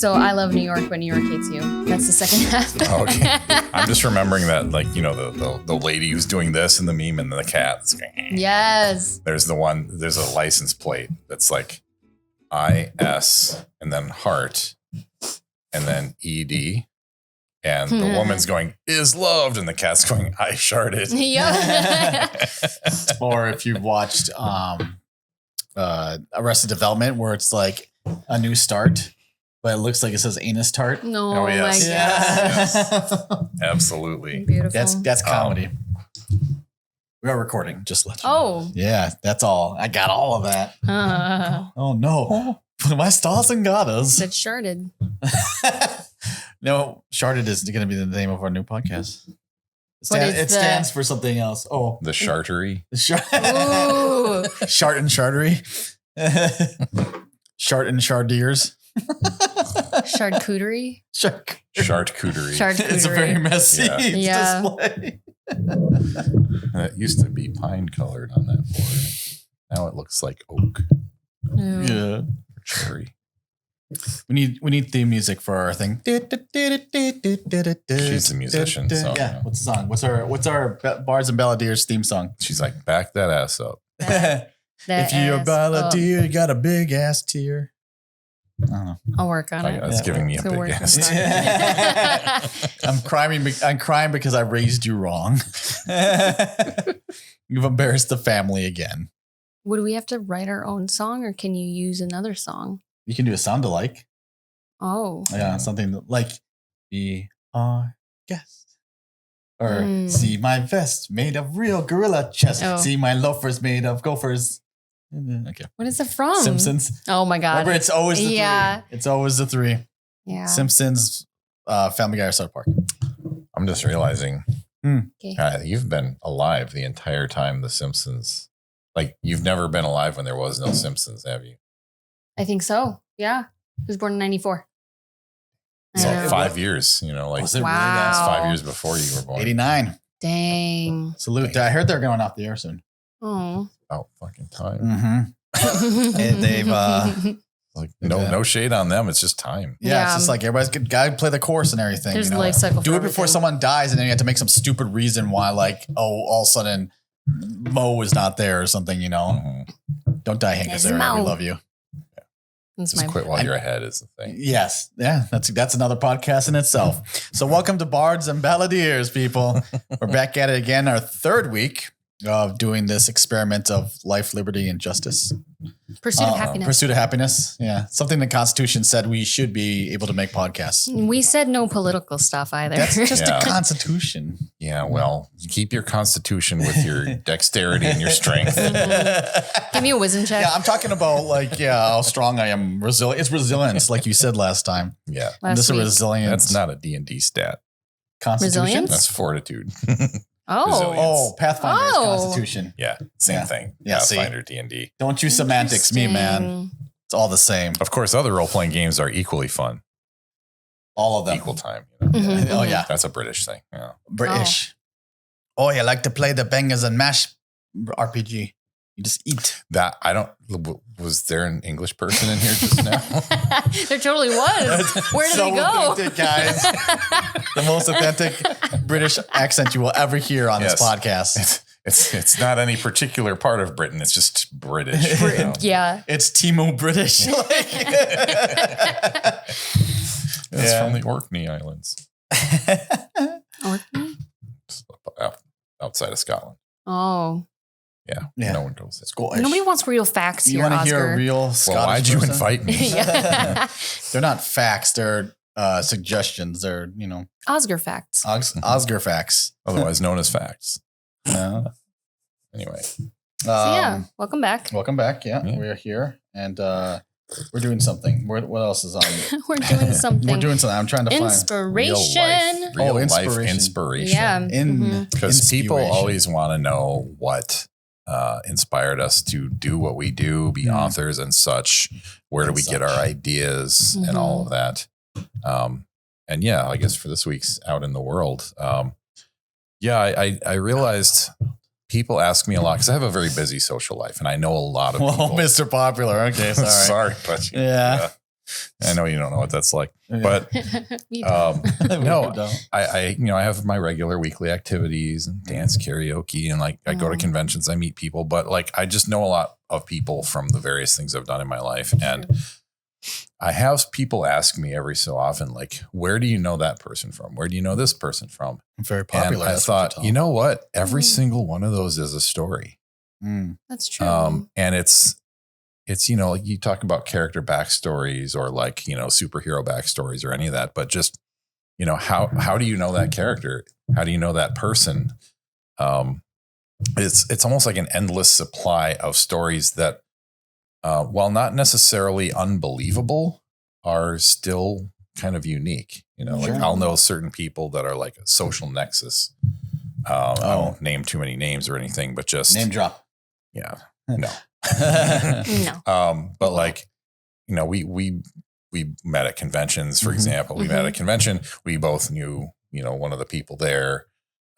So I love New York, but New York hates you. That's the second half. Okay. I'm just remembering that, like, you know, the lady who's doing this in the meme and the cat. Yes. There's a license plate that's like IS and then heart and then ED. And the woman's going, is loved. And the cat's going, I sharded. Yeah. Or if you've watched Arrested Development, where it's like a new start, but it looks like it says anus tart. No, Oh, yes. my Yes. God. Absolutely. Beautiful. That's comedy. We are recording. Just let you know. Oh. Yeah, that's all. I got all of that. Oh, no. My stars and garters. It's sharded. No, Sharded is going to be the name of our new podcast. It But stands for something else. Oh, The Chartery. Ooh. Shart and Chartery. Shart and Chardiers. Charcuterie. Charcuterie. Charcuterie. It's a very messy Yeah. display. It used to be pine colored on that board. Now it looks like oak Ooh. Yeah. or cherry. We need theme music for our thing. She's a musician, so yeah. What's the song? What's our Bards and Balladeers theme song? she's like, back that ass up. If you're a balladeer, you got a big ass tear. I don't know. I'll work on it. That's giving me a To big work ass. I'm crying because I raised you wrong. You've embarrassed the family again. Would we have to write our own song, or can you use another song? You can do a sound alike. Oh. Yeah, something like be our guest. Or Mm. see my vest made of real gorilla chest. Oh. See my loafers made of gophers. Okay. What is it from? Simpsons. Oh my God. Remember, it's always the Yeah. three. It's always the three. Yeah. Simpsons, Family Guy, or South Park. I'm just realizing Okay. you've been alive the entire time The Simpsons. Like, you've never been alive when there was no Simpsons, have you? I think so. Yeah. He was born in 94. I So know. 5 years, you know, like Was it Wow. that's 5 years before you were born. 89. Dang. Salute. I heard they're going off the air soon. Oh. About fucking time. Mm-hmm. And they've, Like no shade on them. It's just time. yeah, Yeah. it's just like everybody's got to play the course and everything. There's you know? life cycle. Do for it before everything. someone dies, and then you have to make some stupid reason why, like, oh, all of a sudden Mo is not there or something, you know? Mhm. Don't die, Hank Yes, Azaria. We Mo. love you. That's Just my quit while you're ahead is the thing. Yes. Yeah, that's another podcast in itself. So welcome to Bards and Balladeers, people. We're back at it again, our third week of doing this experiment of life, liberty, and justice. pursuit of happiness. Pursuit of happiness. Yeah. Something the Constitution said we should be able to make podcasts. We said no political stuff either. That's just Yeah. the Constitution. Yeah, well, keep your constitution with your dexterity and your strength. Give me a wisdom check. Yeah, I'm talking about like, how strong I am. It's resilience, like you said last time. Yeah, Last This is week. resilience. that's not a D&D stat. Constitution. Resilience? That's fortitude. Oh. Resilience. Oh, Pathfinder's Oh. Constitution. Yeah, same Yeah. thing. Yeah, see. Pathfinder, D&D. Don't you semantics me, man. Interesting. It's all the same. Of course, other role-playing games are equally fun. All of them. Equal time. You know? Mhm, Oh, mhm. yeah. That's a British thing. Yeah. British. Oh, you like to play the bangers and mash RPG. You just eat. That I don't. Was there an English person in here just now? There totally was. Where did So they go? authentic, guys. The most authentic British accent you will ever hear on this Yes. podcast. It's not any particular part of Britain. It's just British. you know? Yeah. It's Timo British. It's Yeah. from the Orkney Islands, Orkney? Just outside of Scotland. Oh. Yeah, Yeah. no one goes there. Scottish. Nobody wants real facts You here, want to hear a Oscar. real Scottish Well, why'd you person? invite me? Yeah. They're not facts. They're suggestions. They're, Oscar facts. Oscar facts. Otherwise known as facts. Yeah. Anyway, So yeah, welcome back. Welcome back. Yeah, Yeah. we're here and we're doing something. What else is on? We're doing something. We're doing something. I'm trying to Inspiration. real life inspiration. inspiration. Yeah. find Mhm. Because people inspiration. always want to know what inspired us to do what we do, be authors and such. Where do And we get our ideas and all of that? And yeah, I guess for this week's Out in the World, I realized people ask me a lot because I have a very busy social life and I know a lot of Well, people. Mr. Popular. Okay, sorry. Sorry, but Yeah. I know you don't know what that's like, Yeah. but Me too. no, I have my regular weekly activities and dance, karaoke, and like I go to conventions, I meet people, but like I just know a lot of people from the various things I've done in my life. And I have people ask me every so often, like, where do you know that person from? Where do you know this person from? Very popular. And I thought, you know what? Every single one of those is a story. That's true. And it's, like you talk about character backstories or like, superhero backstories or any of that, but just, how do you know that character? How do you know that person? It's almost like an endless supply of stories that, while not necessarily unbelievable, are still kind of unique. Like I'll know certain people that are like a social nexus. I won't name too many names or anything, but just name drop. Yeah, no. No. But like, we met at conventions, for example. We met at a convention. We both knew, one of the people there.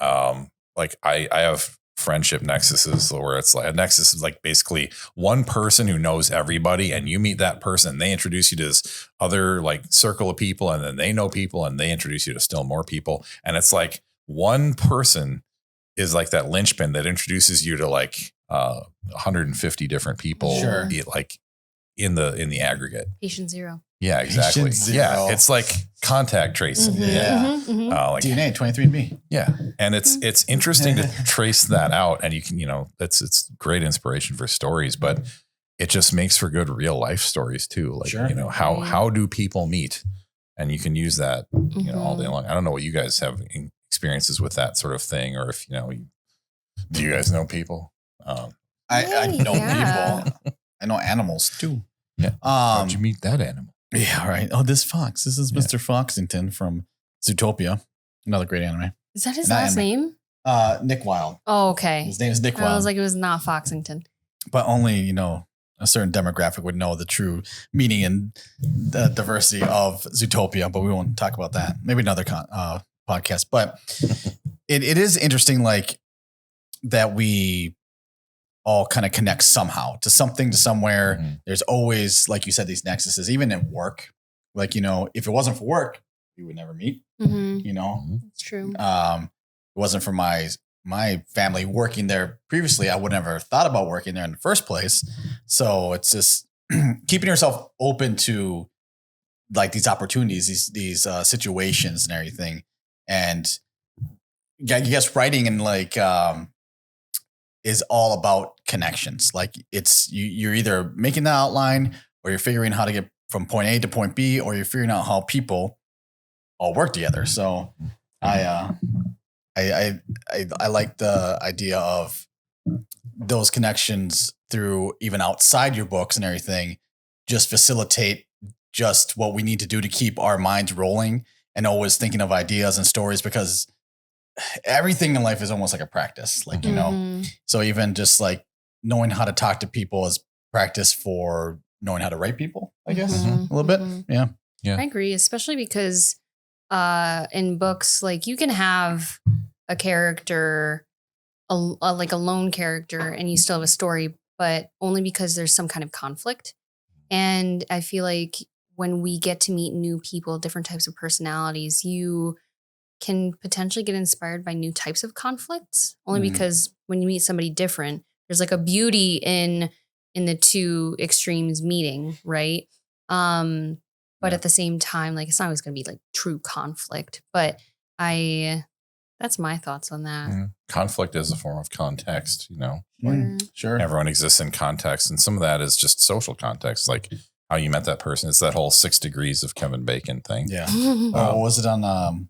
Like I have friendship nexuses where it's like a nexus is like basically one person who knows everybody, and you meet that person, they introduce you to this other like circle of people, and then they know people and they introduce you to still more people. And it's like one person is like that linchpin that introduces you to like 150 different people, Sure. like in the aggregate. Patient zero. Yeah, exactly. Patient zero. Yeah, it's like contact tracing. Yeah. Like, DNA 23andMe. yeah, and it's interesting to trace that out, and you can it's great inspiration for stories, but it just makes for good real life stories too. Like how do people meet, and you can use that all day long. I don't know what you guys have experiences with that sort of thing, or if do you guys know people? I know people. I know animals too. Yeah. How'd you meet that animal? Yeah, right. Oh, this fox. This is Mr. Foxington from Zootopia. Another great anime. Is that his last name? Nick Wilde. Oh, okay. His name is Nick Wilde. I was like, it was not Foxington. But only, a certain demographic would know the true meaning and the diversity of Zootopia, but we won't talk about that. Maybe another podcast. But it is interesting, like, that we all kind of connect somehow to something, to somewhere. There's always, like you said, these nexuses, even in work. Like, if it wasn't for work, we would never meet. It's true. It wasn't for my family working there previously, I would never have thought about working there in the first place. So it's just keeping yourself open to like these opportunities, these situations and everything. And yeah, I guess writing and like is all about connections. Like it's you're either making the outline, or you're figuring how to get from point A to point B, or you're figuring out how people all work together. So I like the idea of those connections through even outside your books and everything, just facilitate just what we need to do to keep our minds rolling and always thinking of ideas and stories, because everything in life is almost like a practice, like, so even just like knowing how to talk to people is practice for knowing how to write people, I guess, a little bit. Yeah. I agree, especially because in books, like you can have a character, like a lone character, and you still have a story, but only because there's some kind of conflict. And I feel like when we get to meet new people, different types of personalities, you can potentially get inspired by new types of conflicts, only because when you meet somebody different, there's like a beauty in the two extremes meeting, right? But at the same time, like it's not always going to be like true conflict, but that's my thoughts on that. Conflict is a form of context, Sure. Everyone exists in context, and some of that is just social context, like how you met that person. It's that whole 6 degrees of Kevin Bacon thing. Yeah. What was it on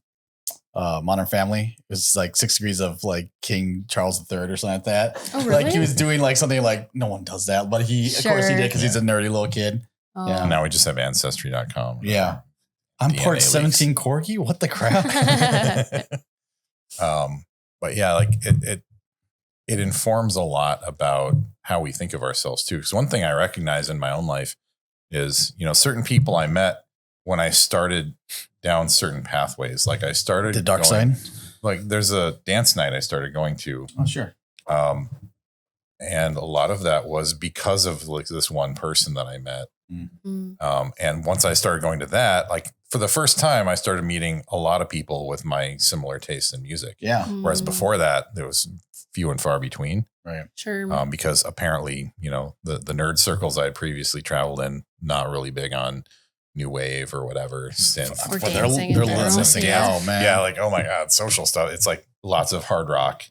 Modern Family? It was like 6 degrees of like King Charles III or something like that. Oh, really? Like he was doing like something like no one does that, but of course he did, because he's a nerdy little kid. Oh. Yeah. And now we just have Ancestry.com. Yeah. I'm DNA part 17 corgi. What the crap? But yeah, like it informs a lot about how we think of ourselves too. Because one thing I recognize in my own life is, certain people I met when I started down certain pathways. Like I started The dark side. Like there's a dance night I started going to. Oh, sure. And a lot of that was because of like this one person that I met. And once I started going to that, like for the first time, I started meeting a lot of people with my similar taste in music. Yeah. Whereas before that, there was few and far between. Right. Sure. Because apparently, you know, the nerd circles I had previously traveled in, not really big on new wave or whatever synth. Or But dancing they're in general. listening Yeah. out, man. Yeah, like, oh my God, social stuff. It's like lots of hard rock.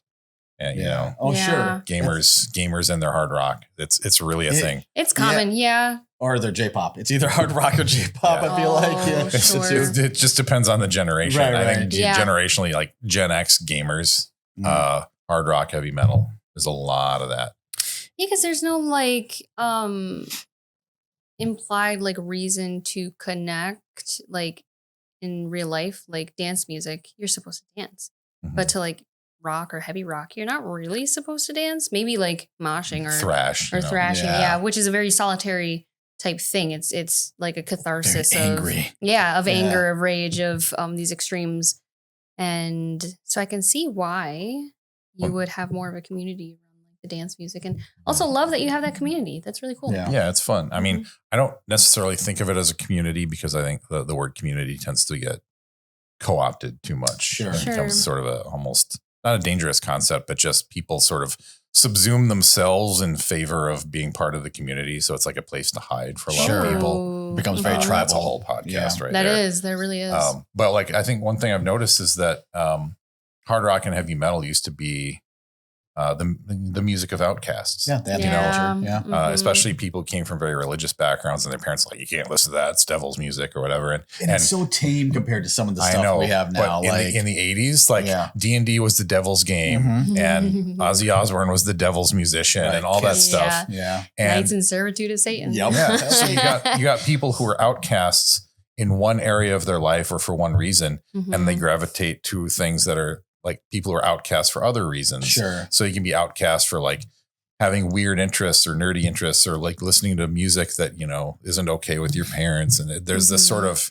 And you know, Oh, Yeah. sure. gamers and their hard rock. It's really a thing. It's common. Yeah. Or they're J-pop. It's either hard rock or J-pop. Yeah. I feel like. Oh, Yeah. sure. It just depends on the generation. Right, I think right. Yeah. generationally, like Gen X gamers, Mm. hard rock, heavy metal. There's a lot of that. Yeah, because there's no like implied like reason to connect like in real life, like dance music, you're supposed to dance. Mhm. But to like rock or heavy rock, you're not really supposed to dance. Maybe like moshing or Thrash. or you know. thrashing, Yeah. yeah, which is a very solitary type thing. It's like a catharsis Very of angry. yeah, of Yeah. anger, of rage, of these extremes. And so I can see why you would have more of a community around like the dance music, and also love that you have that community. That's really cool. Yeah. Yeah, it's fun. I mean, Mhm. I don't necessarily think of it as a community because I think the word community tends to get co-opted too much. Sure. It becomes Sure. sort of a almost not a dangerous concept, but just people sort of subsume themselves in favor of being part of the community. So it's like a place to hide for a lot Sure. of people. Oh, Becomes very mhm. tribal. That's a whole podcast right That there. is, there really is. But like, I think one thing I've noticed is that hard rock and heavy metal used to be the music of outcasts. Yeah. They have the Yeah. culture. Yeah. Mhm. Especially people who came from very religious backgrounds and their parents were like, you can't listen to that. It's devil's music or whatever. And it's so tame compared to some of the stuff we have now. But Like in the 80s, like Yeah. D&D was the devil's game Mhm. and Ozzy Osbourne was the devil's musician Right. and all that Yeah. stuff. Yeah. Knights And in servitude of Satan. Yep. yeah, so you got people who are outcasts in one area of their life or for one reason, and they Mhm. gravitate to things that are like people who are outcasts for other reasons. Sure. So you can be outcast for like having weird interests or nerdy interests or like listening to music that, you know, isn't okay with your parents. And there's this sort of,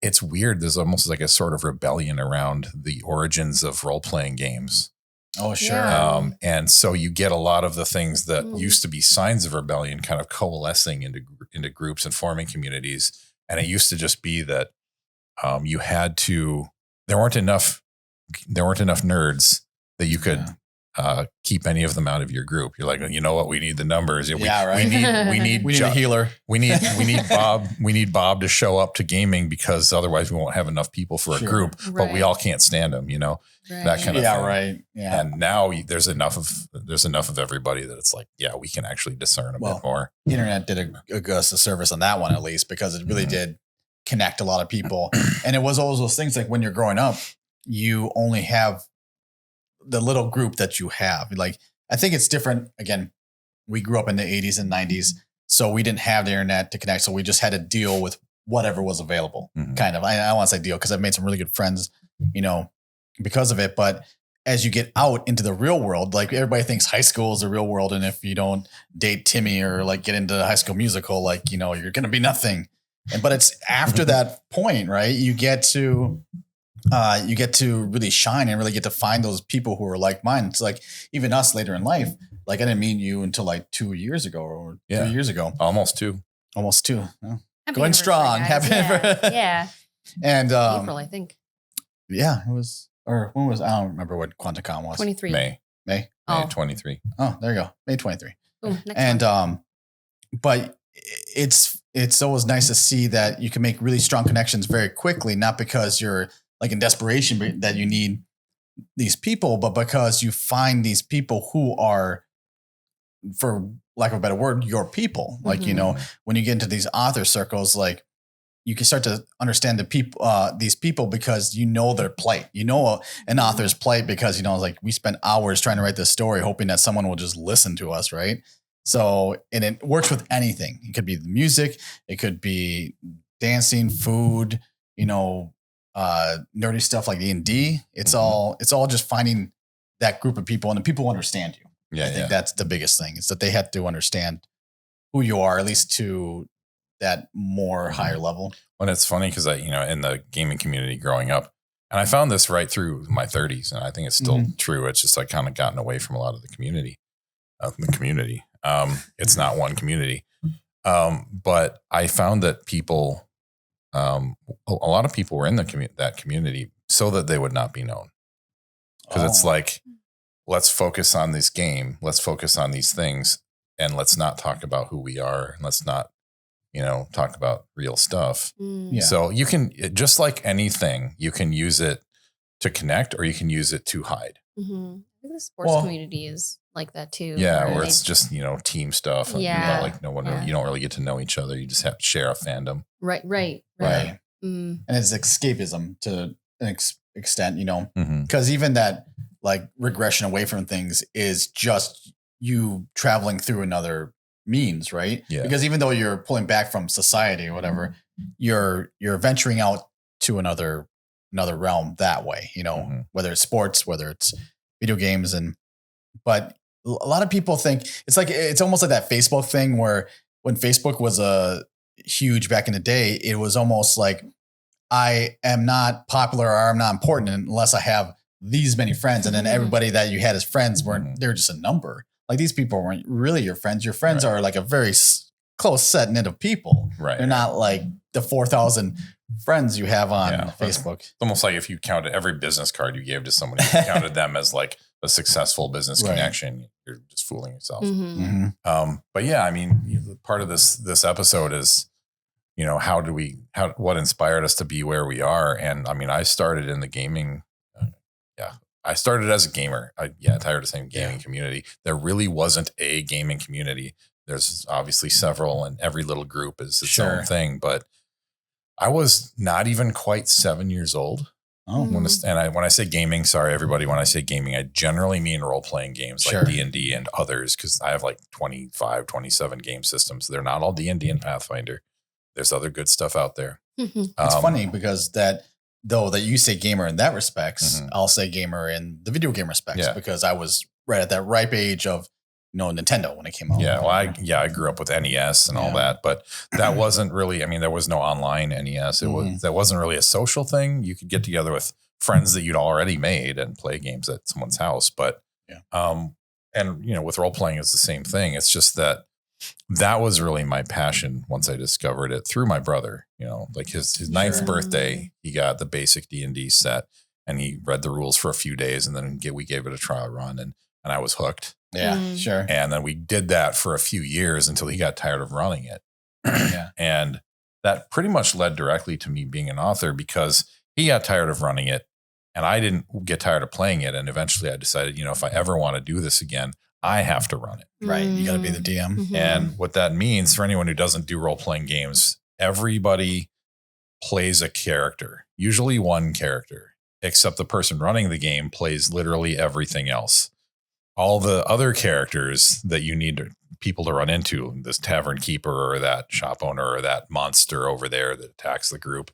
it's weird. There's almost like a sort of rebellion around the origins of role-playing games. Oh, sure. Yeah. And so you get a lot of the things that Mm. used to be signs of rebellion kind of coalescing into groups and forming communities. And it used to just be that you had to, there weren't enough nerds that you could keep any of them out of your group. You're like, you know what? We need the numbers. We right. We need We need a healer. we need Bob to show up to gaming because otherwise we won't have enough people for a Sure. group, but we Right. all can't stand them, you know, that kind of Yeah. thing. Right. Yeah. And now there's enough of everybody that it's like, yeah, we can actually discern a bit more. The internet did a service on that one, at least, because it really did connect a lot of people. And it was always those things like when you're growing up, you only have the little group that you have. Like, I think it's different. Again, we grew up in the 80s and 90s, so we didn't have the internet to connect. So we just had to deal with whatever was available, Mhm. kind of. I don't want to say deal because I've made some really good friends, you know, because of it. But as you get out into the real world, like everybody thinks high school is the real world. And if you don't date Timmy or like get into High School Musical, like, you know, you're going to be nothing. But it's after that point, right? You get to really shine and really get to find those people who are like mine. It's like even us later in life, like I didn't meet you until like 2 years ago or 3 years ago, Almost two. almost 2. Yeah. Happy Going anniversary, strong. guys. Happy yeah. anniversary. Yeah. And April, I think. yeah, it was, or when was, I don't remember what QuantaCon was. 23. May Oh. 23. Oh, there you go. May 23. Boom, next And one. but it's always nice to see that you can make really strong connections very quickly, not because you're like in desperation that you need these people, but because you find these people who are, for lack of a better word, your people. Like, you know, when you get into these author circles, like you can start to understand the people, these people, because you know their plight. You know an author's plight because, you know, like we spent hours trying to write this story, hoping that someone will just listen to us, right? So, and it works with anything. It could be the music, it could be dancing, food, you know, nerdy stuff like D&D. It's all just finding that group of people and the people who understand you. Yeah, I think that's the biggest thing, is that they have to understand who you are, at least to that more higher level. When it's funny because I, you know, in the gaming community growing up, and I found this right through my 30s, and I think it's still true. It's just I kind of gotten away from a lot of the community. the community. It's not one community. But I found that people, a lot of people were in that community so that they would not be known. Because it's like, let's focus on this game. Let's focus on these things. And let's not talk about who we are. And let's not, talk about real stuff. Yeah. So you can, just like anything, you can use it to connect or you can use it to hide. Mm-hmm. I think the sports community is like that too. Yeah, where it's just, team stuff. Yeah. Like no one, you don't really get to know each other. You just have to share a fandom. Right. And it's escapism to an extent, because even that like regression away from things is just you traveling through another means, right? Yeah. Because even though you're pulling back from society or whatever, you're venturing out to another realm that way, whether it's sports, whether it's video games. But a lot of people think it's almost like that Facebook thing where when Facebook was huge back in the day, it was almost like I am not popular or I'm not important unless I have these many friends. And then everybody that you had as friends they're just a number. Like these people weren't really your friends. Your friends are like a very close set knit of people. Right. They're not like the 4,000 friends you have on Facebook. It's almost like if you counted every business card you gave to somebody, you counted them as like a successful business connection. You're just fooling yourself. But yeah, I mean, part of this episode is, what inspired us to be where we are. And I mean, I started in the gaming. I started as a gamer. Tired of saying gaming community. There really wasn't a gaming community. There's obviously several, and every little group is its own thing. But I was not even quite 7 years old. Oh. When I say gaming, sorry, everybody, when I say gaming, I generally mean role-playing games like D&D and others, because I have like 25, 27 game systems. They're not all D&D and Pathfinder. There's other good stuff out there. It's funny because that you say gamer in that respects, I'll say gamer in the video game respects because I was right at that ripe age of Nintendo when it came out. Yeah, well, I grew up with NES and all that, but that wasn't really. I mean, there was no online NES. That wasn't really a social thing. You could get together with friends that you'd already made and play games at someone's house. But with role playing, it's the same thing. It's just that was really my passion once I discovered it through my brother. Like his ninth birthday, he got the basic D&D set, and he read the rules for a few days, and then we gave it a trial run, and I was hooked. Yeah, sure. And then we did that for a few years until he got tired of running it. And that pretty much led directly to me being an author because he got tired of running it and I didn't get tired of playing it. And eventually I decided, if I ever want to do this again, I have to run it. Right. You got to be the DM. And what that means for anyone who doesn't do role-playing games, everybody plays a character, usually one character, except the person running the game plays literally everything else. All the other characters that you need people to run into, this tavern keeper or that shop owner or that monster over there that attacks the group.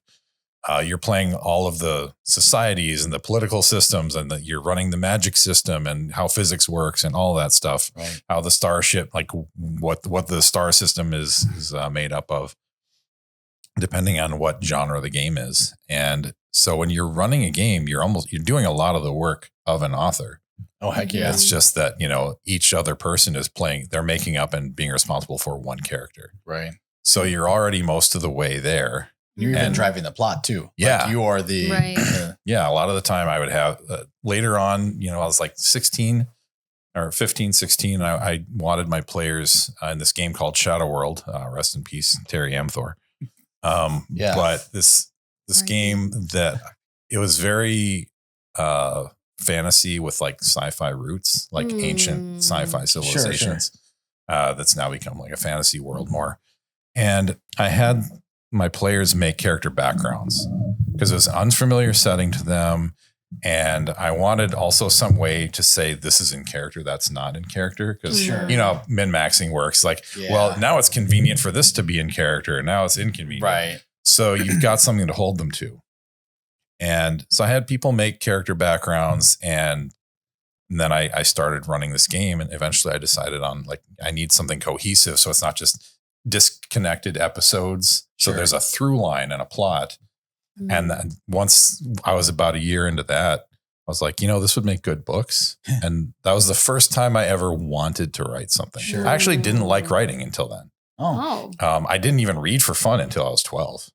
You're playing all of the societies and the political systems, and you're running the magic system and how physics works and all that stuff. Right. How the starship, like what the star system is made up of, depending on what genre the game is. And so when you're running a game, you're doing a lot of the work of an author. Oh, heck yeah. It's just that, each other person is playing, they're making up and being responsible for one character. Right. So you're already most of the way there. You're even driving the plot too. Yeah. Like you are the. Right. A lot of the time I would have later on, I was like 16 or 15, 16. I wanted my players in this game called Shadow World, rest in peace, Terry Amthor. But this game that it was very, fantasy with like sci-fi roots, like ancient sci-fi civilizations. That's now become like a fantasy world more. And I had my players make character backgrounds because it was an unfamiliar setting to them. And I wanted also some way to say this is in character, that's not in character. Because, min-maxing works like, well, now it's convenient for this to be in character. And now it's inconvenient. Right. So you've got something to hold them to. And so I had people make character backgrounds, and then I started running this game, and eventually I decided on like, I need something cohesive. So it's not just disconnected episodes. So there's a through line and a plot. And then once I was about a year into that, I was like, this would make good books. And that was the first time I ever wanted to write something. Sure. I actually didn't like writing until then. Oh, I didn't even read for fun until I was 12.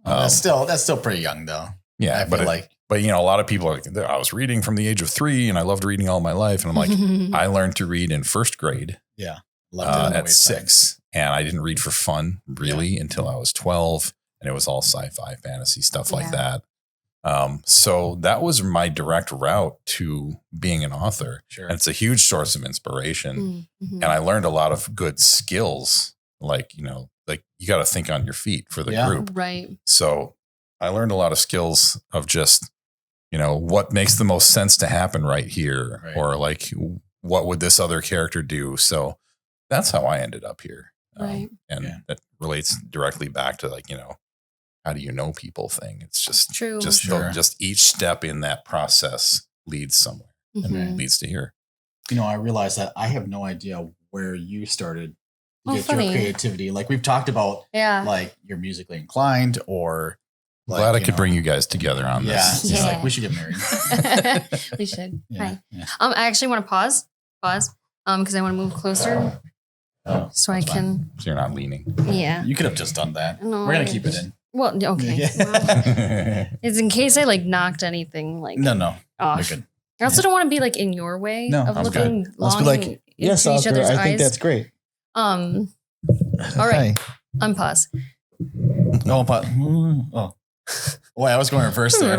that's still pretty young though. Yeah, I feel like. But a lot of people are like, I was reading from the age of 3 and I loved reading all my life. And I'm like, I learned to read in first grade at 6. And I didn't read for fun really until I was 12. And it was all sci-fi, fantasy, stuff like that. So that was my direct route to being an author. Sure. And it's a huge source of inspiration. Mm-hmm. And I learned a lot of good skills, like you got to think on your feet for the group. Right. So I learned a lot of skills of just, what makes the most sense to happen right here, or like, what would this other character do? So that's how I ended up here. Right. And that relates directly back to like, how do you know people thing? It's just True. Just each step in that process leads somewhere and leads to here. I realized that I have no idea where you started to get funny. your creativity. Like we've talked about, like you're musically inclined, or like, Glad I could bring you guys together on this. It's like we should get married. We should. Yeah. Hi. I actually want to pause, because I want to move closer so I can. So you're not leaning. Yeah. You could have just done that. No, We're gonna keep it in. Well, okay. Well, it's in case I like knocked anything like No. off. You're good. I also don't want to be like in your way No, of I'm looking Let's long be like, into yes, each Oscar, other's I eyes. think that's great. All right. Unpause. Oh. Wait, I was going reverse there.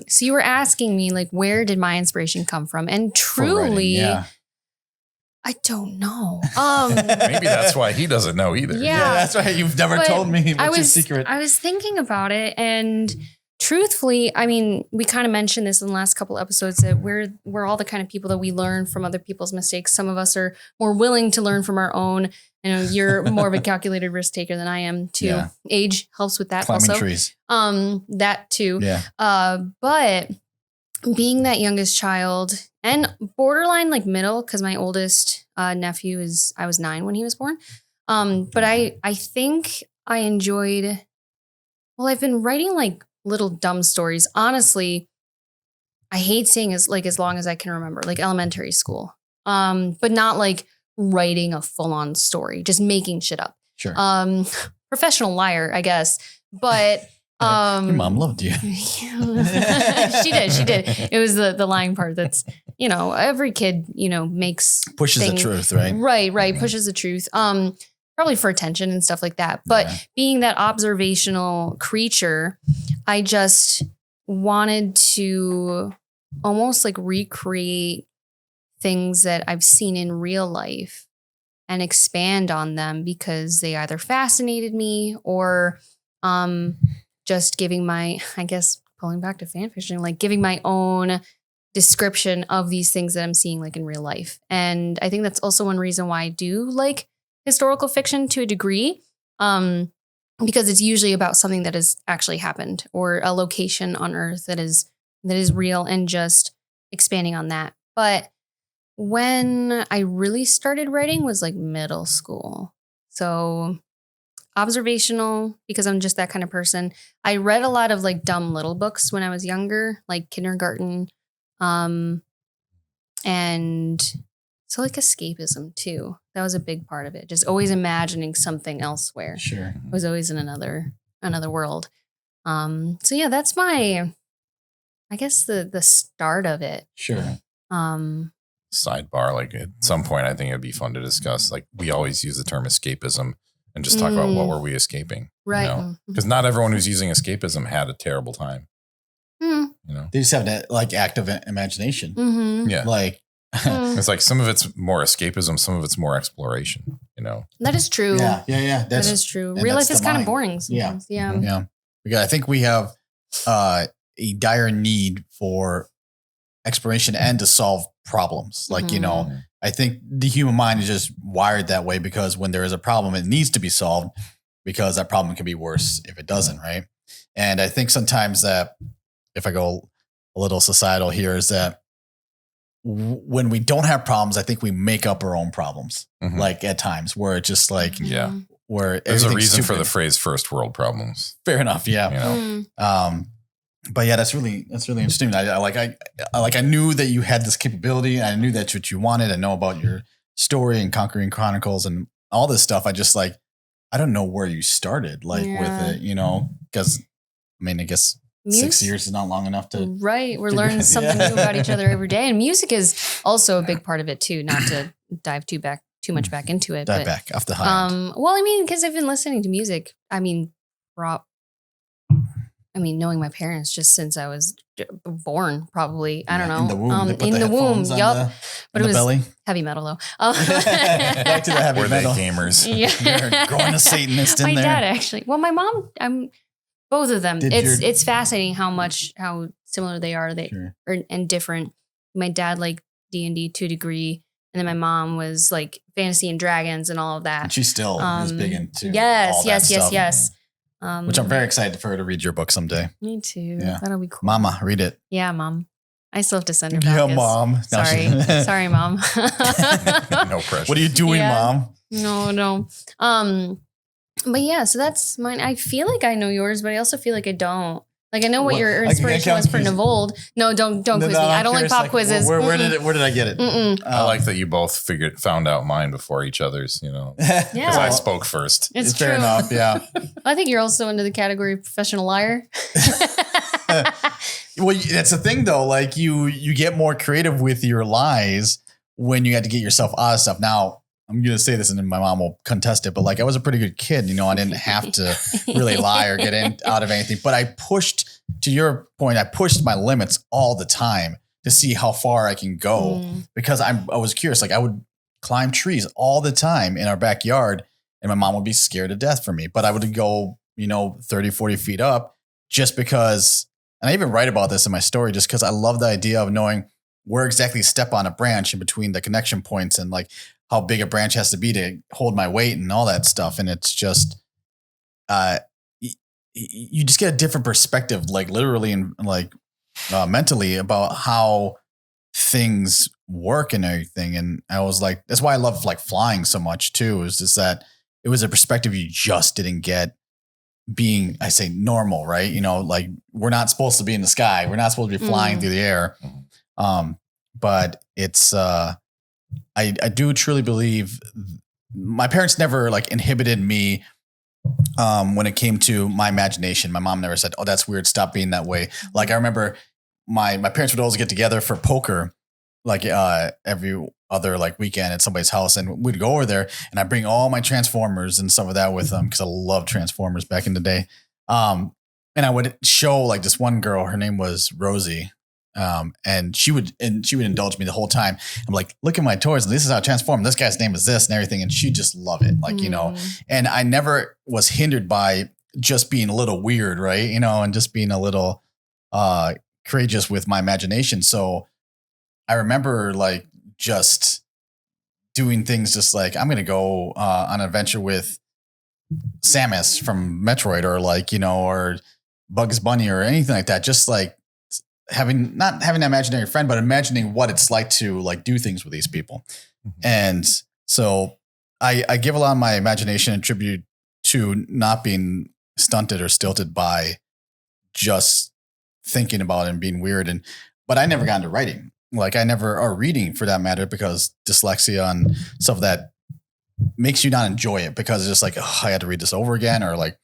So you were asking me like, where did my inspiration come from? And truly, I don't know. Maybe that's why he doesn't know either. Yeah. That's right. You've never But told me what's your secret. I was thinking about it, and truthfully, I mean, we kind of mentioned this in the last couple episodes that we're all the kind of people that we learn from other people's mistakes. Some of us are more willing to learn from our own. You're more of a calculated risk taker than I am too. Yeah. Age helps with that Climbing also. trees. That too. Yeah. But being that youngest child and borderline like middle, because my oldest nephew I was 9 when he was born. But I think I enjoyed, I've been writing like little dumb stories. Honestly, I hate saying as long as I can remember, like elementary school. But not like writing a full-on story, just making shit up. Sure. Professional liar, I guess. But Your mom loved you. she did. It was the lying part that's, every kid, Pushes things. the truth, right? Right. Pushes the truth. Probably for attention and stuff like that. But being that observational creature, I just wanted to almost like recreate things that I've seen in real life and expand on them because they either fascinated me or just giving my, I guess, pulling back to fan fiction, like giving my own description of these things that I'm seeing like in real life. And I think that's also one reason why I do like historical fiction to a degree, because it's usually about something that has actually happened or a location on Earth that is real and just expanding on that. But when I really started writing was like middle school. So observational, because I'm just that kind of person. I read a lot of like dumb little books when I was younger, like kindergarten. And so like escapism too. That was a big part of it. Just always imagining something elsewhere. Sure. I was always in another world. So yeah, that's my, I guess the start of it. Sure. Sidebar, like at some point, I think it'd be fun to discuss. Like we always use the term escapism and just talk about what were we escaping, right? Because not everyone who's using escapism had a terrible time. They just have that like active imagination. Mm-hmm. Yeah, Like it's like some of it's more escapism, some of it's more exploration. That is true. yeah. That is true. and Real that's life is the kind of mind. boring sometimes. Yeah. Yeah. Because I think we have a dire need for exploration and to solve problems. Like, Mhm. I think the human mind is just wired that way because when there is a problem, it needs to be solved because that problem can be worse if it doesn't, right? And I think sometimes that if I go a little societal here is that when we don't have problems, I think we make up our own problems. Mhm. Like at times where it's just like, Yeah. where There's a everything's reason for stupid. the phrase first world problems. Fair enough. Yeah. Mm. But yeah, that's really interesting. I knew that you had this capability. And I knew that's what you wanted. I know about your story and Conquering Chronicles and all this stuff. I just like, I don't know where you started with it, because I guess 6 years is not long enough to. Right. We're learning something new about each other every day. And music is also a big part of it too, not to dive too much back into it. Dive back off the high end. Well, because I've been listening to music. Knowing my parents just since I was born, probably. I don't know. In the womb. In the womb. Yup. But it was belly. Heavy metal though. Back to the heavy Were metal. they gamers? Yeah. You're going to Satanist in my there. dad actually. Well, my mom, both of them. It's fascinating how similar they are. And different. My dad liked D&D to a degree. And then my mom was like fantasy and dragons and all of that. And she still is big into yes, all that stuff. yes. Which I'm very excited for her to read your book someday. Me too. Yeah. That'll be cool. Mama, read it. Yeah, Mom. I still have to send her back. Yeah, Mom. Sorry. Sorry, Mom. No pressure. What are you doing, Mom? No. But yeah, so that's mine. I feel like I know yours, but I also feel like I don't. Like I know what your inspiration was for Navold. No, don't quiz me. I don't like pop quizzes. Where did I get it? Mm-mm. I like that you both found out mine before each other's, because Yeah. I spoke first. It's true. Fair enough, yeah. I think you're also into the category of professional liar. Well, that's the thing though. Like you get more creative with your lies when you had to get yourself out of stuff. Now, I'm going to say this and then my mom will contest it, but like I was a pretty good kid, I didn't have to really lie or get out of anything, but to your point, I pushed my limits all the time to see how far I can go because I was curious. Like I would climb trees all the time in our backyard and my mom would be scared to death for me, but I would go, 30, 40 feet up just because, and I even write about this in my story, just because I love the idea of knowing where exactly to step on a branch in between the connection points and like how big a branch has to be to hold my weight and all that stuff. And it's just, you just get a different perspective, like literally and like mentally about how things work and everything. And I was like, that's why I love like flying so much too, is just that it was a perspective you just didn't get being, I say normal, right? Like we're not supposed to be in the sky. We're not supposed to be flying through the air. But it's, I do truly believe my parents never like inhibited me when it came to my imagination. My mom never said, "Oh, that's weird. Stop being that way." Like I remember my parents would always get together for poker, like every other like weekend at somebody's house, and we'd go over there, and I bring all my Transformers and some of that with them because I love Transformers back in the day. And I would show like this one girl, her name was Rosie. And she would indulge me the whole time. I'm like, look at my toys. This is how I transform. This guy's name is this and everything. And she just love it. Like, and I never was hindered by just being a little weird. Right. And just being a little, courageous with my imagination. So I remember like just doing things just like, I'm going to go, on an adventure with Samus from Metroid or like, or Bugs Bunny or anything like that. Just like, not having an imaginary friend, but imagining what it's like to like do things with these people. Mm-hmm. And so I give a lot of my imagination and tribute to not being stunted or stilted by just thinking about it and being weird. But I never got into writing, or reading for that matter, because dyslexia and stuff that makes you not enjoy it because it's just like, oh, I had to read this over again, or like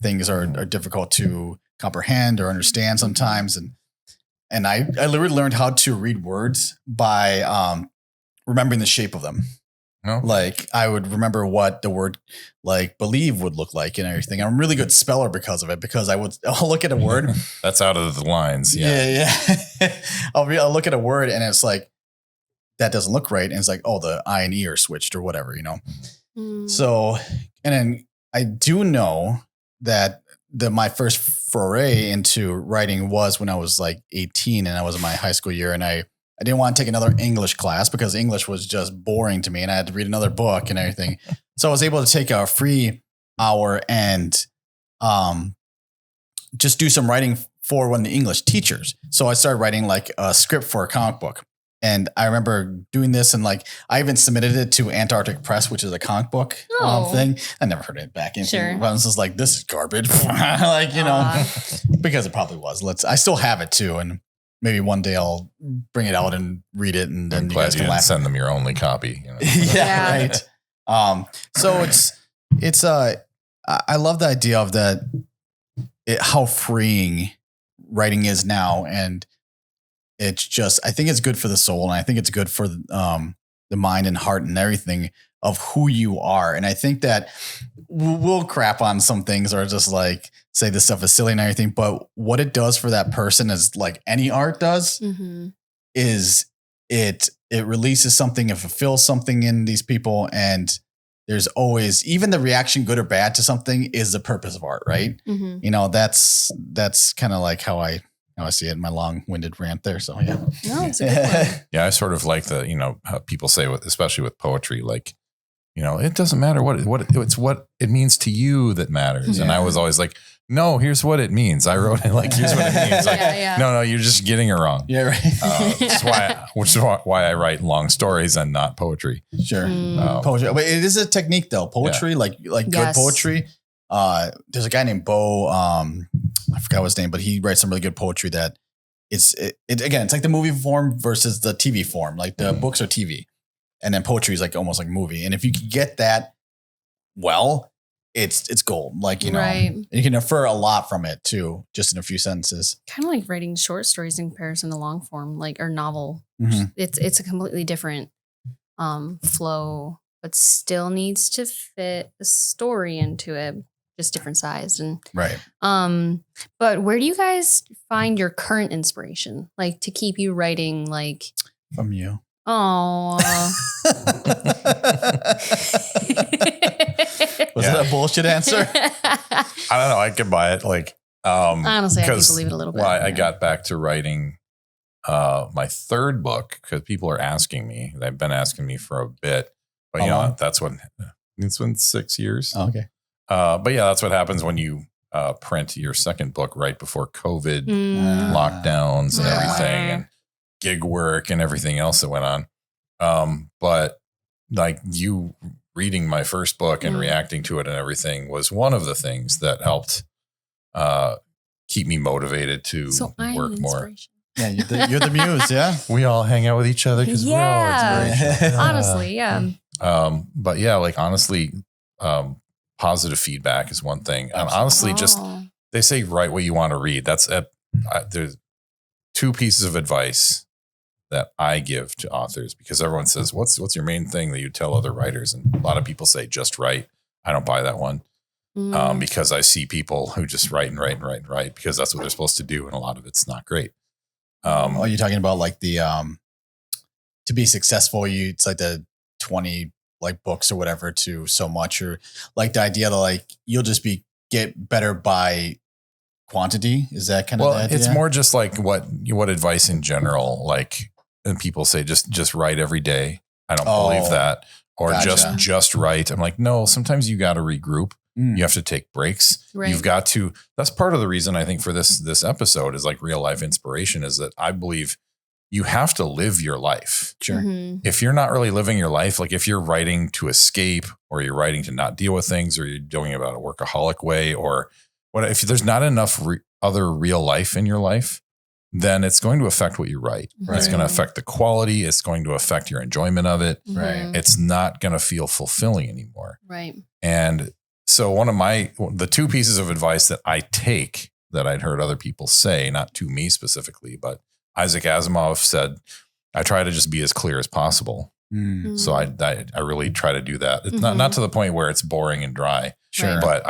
things are difficult to comprehend or understand sometimes. And I literally learned how to read words by remembering the shape of them. Oh. Like I would remember what the word like believe would look like and everything. I'm a really good speller because of it, because I'll look at a word. That's out of the lines. Yeah. I'll look at a word and it's like, that doesn't look right. And it's like, oh, the I and E are switched or whatever, So, and then I do know that my first foray into writing was when I was like 18 and I was in my high school year, and I didn't want to take another English class because English was just boring to me and I had to read another book and everything. So I was able to take a free hour and just do some writing for one of the English teachers. So I started writing like a script for a comic book. And I remember doing this, and like I even submitted it to Antarctic Press, which is a comic book thing. I never heard it back. Sure. But I was just like, this is garbage. Like, you know, because it probably was. I still have it too. And maybe one day I'll bring it out and read it, and then I'm you glad guys you can didn't laugh. send them your only copy. You know? Yeah, right. So it's I love the idea of that, how freeing writing is now. And it's just, I think it's good for the soul, and I think it's good for the mind and heart and everything of who you are. And I think that we'll crap on some things or just like say this stuff is silly and everything, but what it does for that person is like any art does, is it releases something, it fulfills something in these people. And there's always, even the reaction, good or bad to something, is the purpose of art, right? You know, that's kind of like how I see it in my long-winded rant there. So yeah. No, it's a good one. Yeah, I sort of like the, you know, how people say, especially with poetry, like, you know, it doesn't matter it's what it means to you that matters. And I was always like, no, here's what it means. I wrote it like, here's what it means. Like, no, you're just getting it wrong. Yeah, right. Which is why I write long stories and not poetry. Sure. Poetry. But it is a technique though. Poetry, like good poetry. There's a guy named Bo, I forgot his name, but he writes some really good poetry that again, it's like the movie form versus the TV form. Like the books are TV, and then poetry is like almost like movie. And if you can get that well, it's gold. Like, you know, and you can infer a lot from it too, just in a few sentences. Kind of like writing short stories in comparison to long form, like, or novel. It's a completely different flow, but still needs to fit a story into it. Just different size and but where do you guys find your current inspiration, like to keep you writing? Like from you. Oh. Was that a bullshit answer? I don't know. I could buy it. Like, honestly, I do believe it a little bit. Well, I got back to writing my third book because people are asking me. They've been asking me for a bit, but you know, it's been 6 years. Oh, okay. But yeah, that's what happens when you print your second book right before COVID lockdowns and everything, and gig work and everything else that went on. But like you reading my first book and reacting to it and everything was one of the things that helped keep me motivated to work more. Yeah, you're the muse. Yeah, we all hang out with each other because we're all inspiration. Honestly, yeah. But yeah, like honestly, positive feedback is one thing. And honestly, just they say write what you want to read. That's there's two pieces of advice that I give to authors, because everyone says, what's your main thing that you tell other writers? And a lot of people say, just write. I don't buy that one. Because I see people who just write and write and write and write because that's what they're supposed to do. And a lot of it's not great. Are you talking about like the, to be successful, it's like the 20 like books or whatever to so much, or like the idea that like you'll just get better by quantity? Is that kind of the idea? It's more just like what advice in general, like, and people say just write every day. I don't believe that. Or just write. I'm like, no, sometimes you got to regroup. You have to take breaks. Right. You've got to, that's part of the reason I think for this episode is like real life inspiration, is that I believe you have to live your life. Sure. If you're not really living your life, like if you're writing to escape, or you're writing to not deal with things, or you're doing it about a workaholic way, or what, if there's not enough other real life in your life, then it's going to affect what you write. Right. It's going to affect the quality. It's going to affect your enjoyment of it. Right. It's not going to feel fulfilling anymore. Right. And so the two pieces of advice that I take that I'd heard other people say, not to me specifically, but Isaac Asimov said, I try to just be as clear as possible. So I really try to do that. It's not to the point where it's boring and dry. Sure. But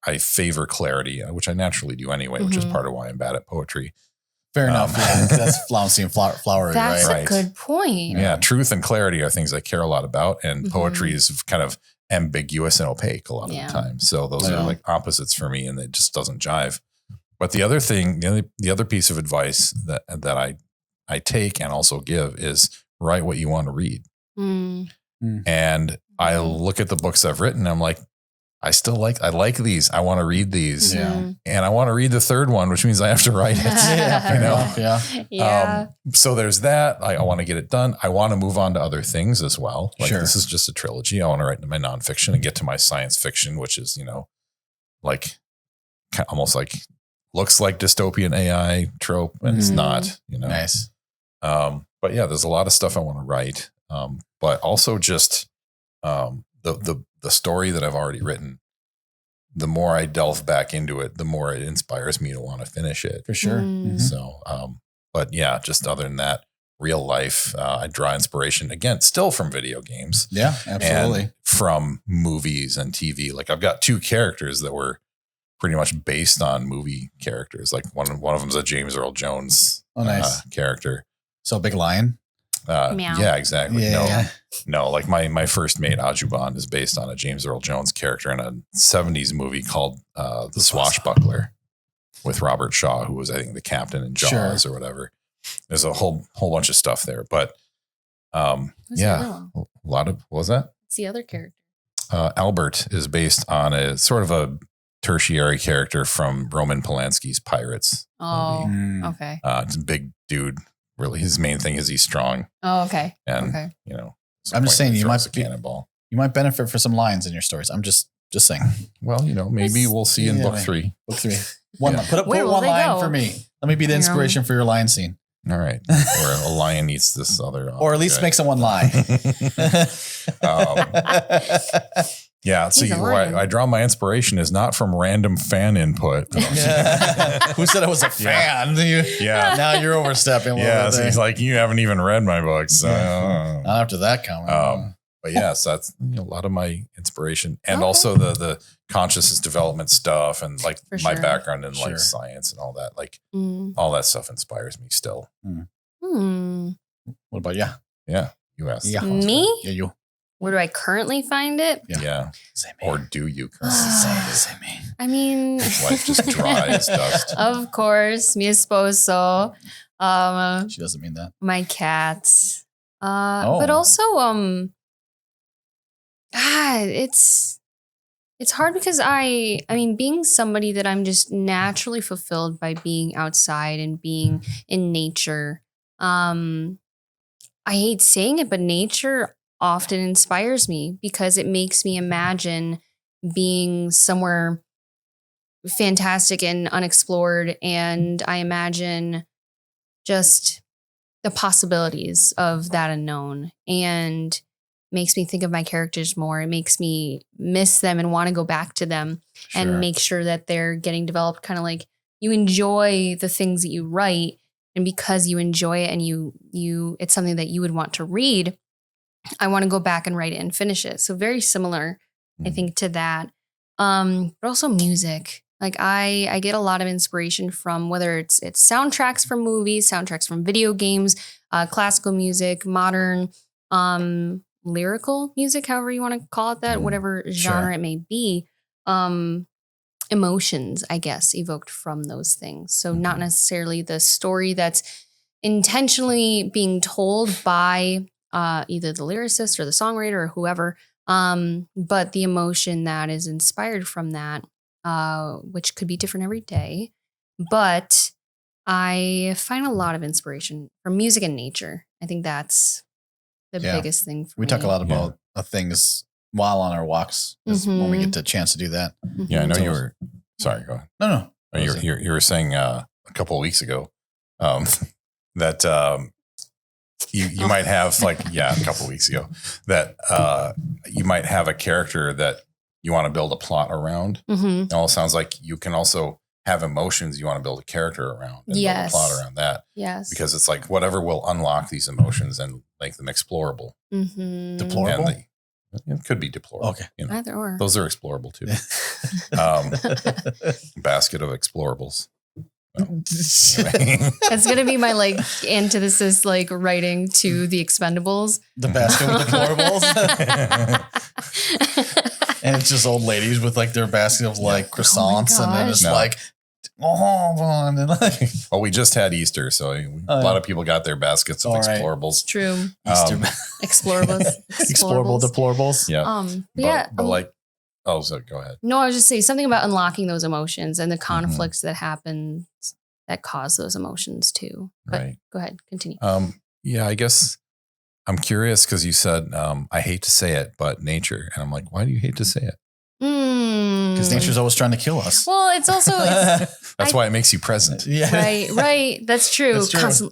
I favor clarity, which I naturally do anyway, which is part of why I'm bad at poetry. Fair enough. Yeah, that's flouncy and flowery, that's right? That's a good point. Yeah. Truth and clarity are things I care a lot about. And poetry is kind of ambiguous and opaque a lot of the time. So those are like opposites for me, and it just doesn't jive. But the other thing, the other piece of advice that I take and also give is write what you want to read. And I look at the books I've written, and I'm like, I like these. I want to read these. Mhm. And I want to read the third one, which means I have to write it. Yeah, you know? Yeah. Yeah. So there's that. I want to get it done. I want to move on to other things as well. Like Sure. this is just a trilogy. I want to write my nonfiction and get to my science fiction, which is, like almost like looks like dystopian AI trope, and it's Mhm. not, Nice. But yeah, there's a lot of stuff I want to write. But also just the story that I've already written. The more I delve back into it, the more it inspires me to want to finish it. For sure. Mm. Mhm. So, but yeah, just other than that, real life, I draw inspiration again, still from video games Yeah, absolutely. and from movies and TV. Like I've got 2 characters that were pretty much based on movie characters. Like one of them's a James Earl Jones Oh, nice. character. So big lion. Meow. Yeah, exactly. Yeah. No, like my first mate, Ajuban, is based on a James Earl Jones character in a 70s movie called The Swashbuckler with Robert Shaw, who was, I think, the captain in Jaws or whatever. There's a whole bunch of stuff there. But Who's the other one? a lot of, what was that? It's the other character. Albert is based on a sort of a tertiary character from Roman Polanski's Pirates. Oh, Mm. okay. It's a big dude. Really, his main thing is he's strong. Oh, okay. And, Okay. I'm just saying, you might a be- cannonball. You might benefit for some lines in your stories. I'm just saying. Well, maybe we'll see in book 3. Book 3. One. Yeah. Put Where will one they line go? for me. Let me be the You know? inspiration for your lion scene, All right. Or a lion eats this other. or at least okay. make someone lie. Yeah. So He's a where lion. I draw my inspiration is not from random fan input. Who said I was a fan? Yeah. Now you're overstepping a little Yeah. bit So there. he's like, you haven't even read my books. So, Not after that comment. but yeah, so that's a lot of my inspiration, and Okay. also the consciousness development stuff, and like For my sure. background in Sure. like science and all that. Like Mm. all that stuff inspires me still. Hmm. What about you? Yeah. You asked. Yeah. Me? Yeah, you. Where do I currently find it? Yeah. Same Or do you? currently? Same me. I mean, Life just dry as dust. Of course, mi esposo, She doesn't mean that. my cats, Oh. but also it's hard because I mean, being somebody that I'm just naturally fulfilled by being outside and being in nature. I hate saying it, but nature often inspires me because it makes me imagine being somewhere fantastic and unexplored. And I imagine just the possibilities of that unknown, and makes me think of my characters more. It makes me miss them and want to go back to them Sure. and make sure that they're getting developed. Kind of like you enjoy the things that you write, and because you enjoy it and you it's something that you would want to read, I want to go back and write it and finish it. So very similar, I think, to that. But also music. Like I get a lot of inspiration from whether it's soundtracks from movies, soundtracks from video games, classical music, modern, lyrical music, however you want to call it that, whatever genre Sure. it may be. Emotions, I guess, evoked from those things. So not necessarily the story that's intentionally being told by either the lyricist or the songwriter or whoever, but the emotion that is inspired from that, which could be different every day. But I find a lot of inspiration from music and nature. I think that's the Yeah. biggest thing for We me. talk a lot about things while on our walks is when we Mhm. get the chance to do that. Yeah, I know So- you were. Sorry, go ahead. No. You were saying a couple of weeks ago that you might have a couple of weeks ago that you might have a character that you want to build a plot around. Mhm. It all sounds like you can also have emotions you want to build a character around and build a Yes. plot around that, Yes. because it's like whatever will unlock these emotions and make them explorable. Mhm. Deplorable? And it could be deplorable. Okay. Either or. Those are explorable too. Basket of explorables. That's gonna be my antithesis, writing to the Expendables. The basket with deplorables. And it's just old ladies with their basket of croissants and then it's gosh. Well, we just had Easter, so a lot of people got their baskets of All right. explorables. True. Easter Explorable. explorable deplorables. Yeah. But yeah. But Oh, so go ahead. No, I was just saying something about unlocking those emotions and the conflicts that happen that cause those emotions too. But Right. go ahead, continue. Yeah, I guess I'm curious because you said, I hate to say it, but nature. And I'm like, why do you hate to say it? Because nature's always trying to kill us. Well, it's also That's why it makes you present. Yeah. right. That's true. That's true.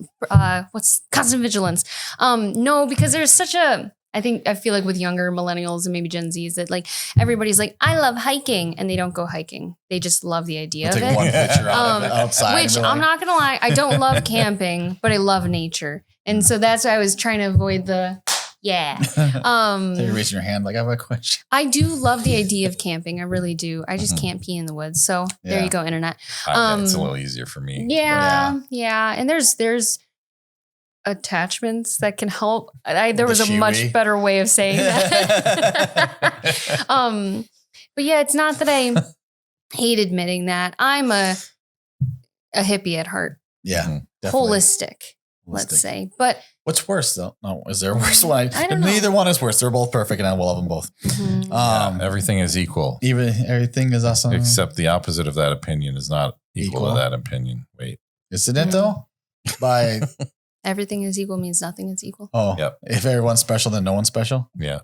Constant vigilance. No, because there's such a. I feel like with younger millennials and maybe Gen Zs that like everybody's like, I love hiking, and they don't go hiking. They just love the idea I'll of take it. one picture out of it outside. Which I'm not gonna lie, I don't love camping, but I love nature, and so that's why I was trying to avoid the yeah. So you're raising your hand like I have a question. I do love the idea of camping. I really do. I just can't pee in the woods. So there you go, internet. It's a little easier for me. Yeah. And there's attachments that can help. There was a much better way of saying that. But yeah, it's not that I hate admitting that. I'm a hippie at heart. Yeah. Definitely. Holistic, let's say. But what's worse though? No, is there a worse one? I don't know. Neither one is worse. They're both perfect, and I will love them both. Everything is equal. Even everything is awesome. Except the opposite of that opinion is not equal to that opinion. Wait. Isn't it though? By everything is equal means nothing is equal. Oh, yep. If everyone's special, then no one's special. Yeah.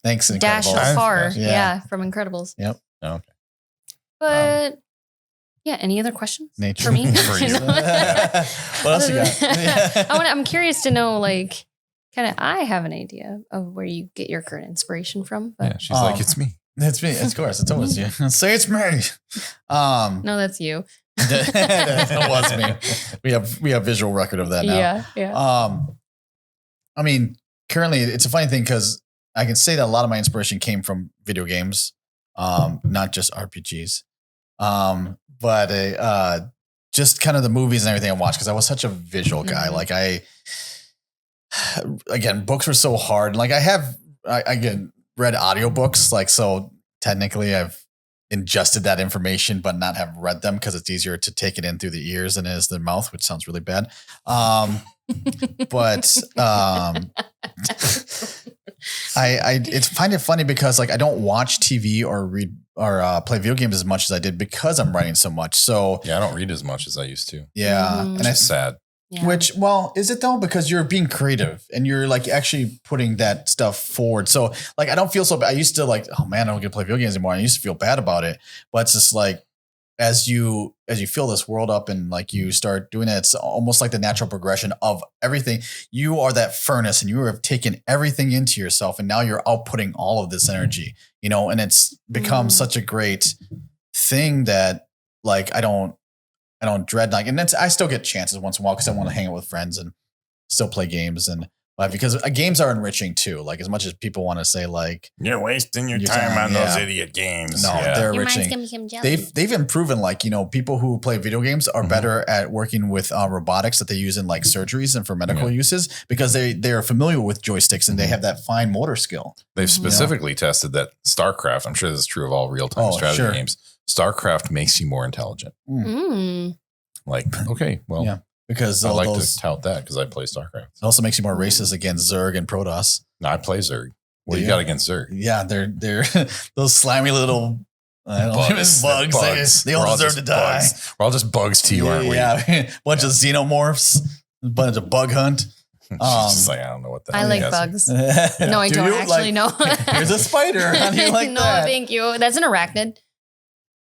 Thanks, Dash Incredibles. Afar. Yeah, from Incredibles. Yep. Okay. But yeah, any other questions Nature. for me? For you. What else you got? I'm curious to know, like, kind of. I have an idea of where you get your current inspiration from. But Yeah, she's like, it's me. It's me. Of course. It's always you. Say it's me. No, that's you. That was me. We have visual record of that now. Yeah. I mean, currently it's a funny thing because I can say that a lot of my inspiration came from video games, not just RPGs, but just kind of the movies and everything I watched because I was such a visual guy. Mhm. Like again, books were so hard. Like I read audiobooks, like so technically I've ingested that information, but not have read them because it's easier to take it in through the ears than it is the mouth, which sounds really bad. But I find it funny because like I don't watch TV or read or play video games as much as I did because I'm writing so much. So Yeah, I don't read as much as I used to. yeah, Mm. and It's sad. Yeah. which, well, is it though? Because you're being creative and you're like actually putting that stuff forward. So like, I don't feel so bad. I used to like, oh man, I don't get to play video games anymore. I used to feel bad about it, but it's just like, as you fill this world up and like you start doing it, it's almost like the natural progression of everything. You are that furnace and you have taken everything into yourself and now you're outputting all of this energy, and it's become such a great thing that like, I don't dread like, and I still get chances once in a while because I want to hang out with friends and still play games because games are enriching too. Like as much as people want to say like You're wasting your Your time time, on those yeah. idiot games. no, Yeah. they're Your mind's enriching. gonna become jealous. They've even proven like people who play video games are Mhm. better at working with robotics that they use in like surgeries and for medical uses because they're familiar with joysticks and they have that fine motor skill. They've Mhm. specifically tested that StarCraft, I'm sure this is true of all real-time strategy sure. games, StarCraft makes you more intelligent. Mm. Like, okay, well, Yeah. Because I like those to tout that because I play StarCraft. it also makes you more racist against Zerg and Protoss. No, I play Zerg. What do you Yeah. got against Zerg? Yeah, they're those slimy little I don't know, Bugs. bugs. They We're all deserve just to die. bugs. We're all just bugs to you, aren't we? Yeah, bunch of xenomorphs, a bunch of bug hunt. She's just like, I don't know what the I hell like he has. bugs. No, No, I don't actually know. Here's a spider. How do you like no, that? thank you. That's an arachnid.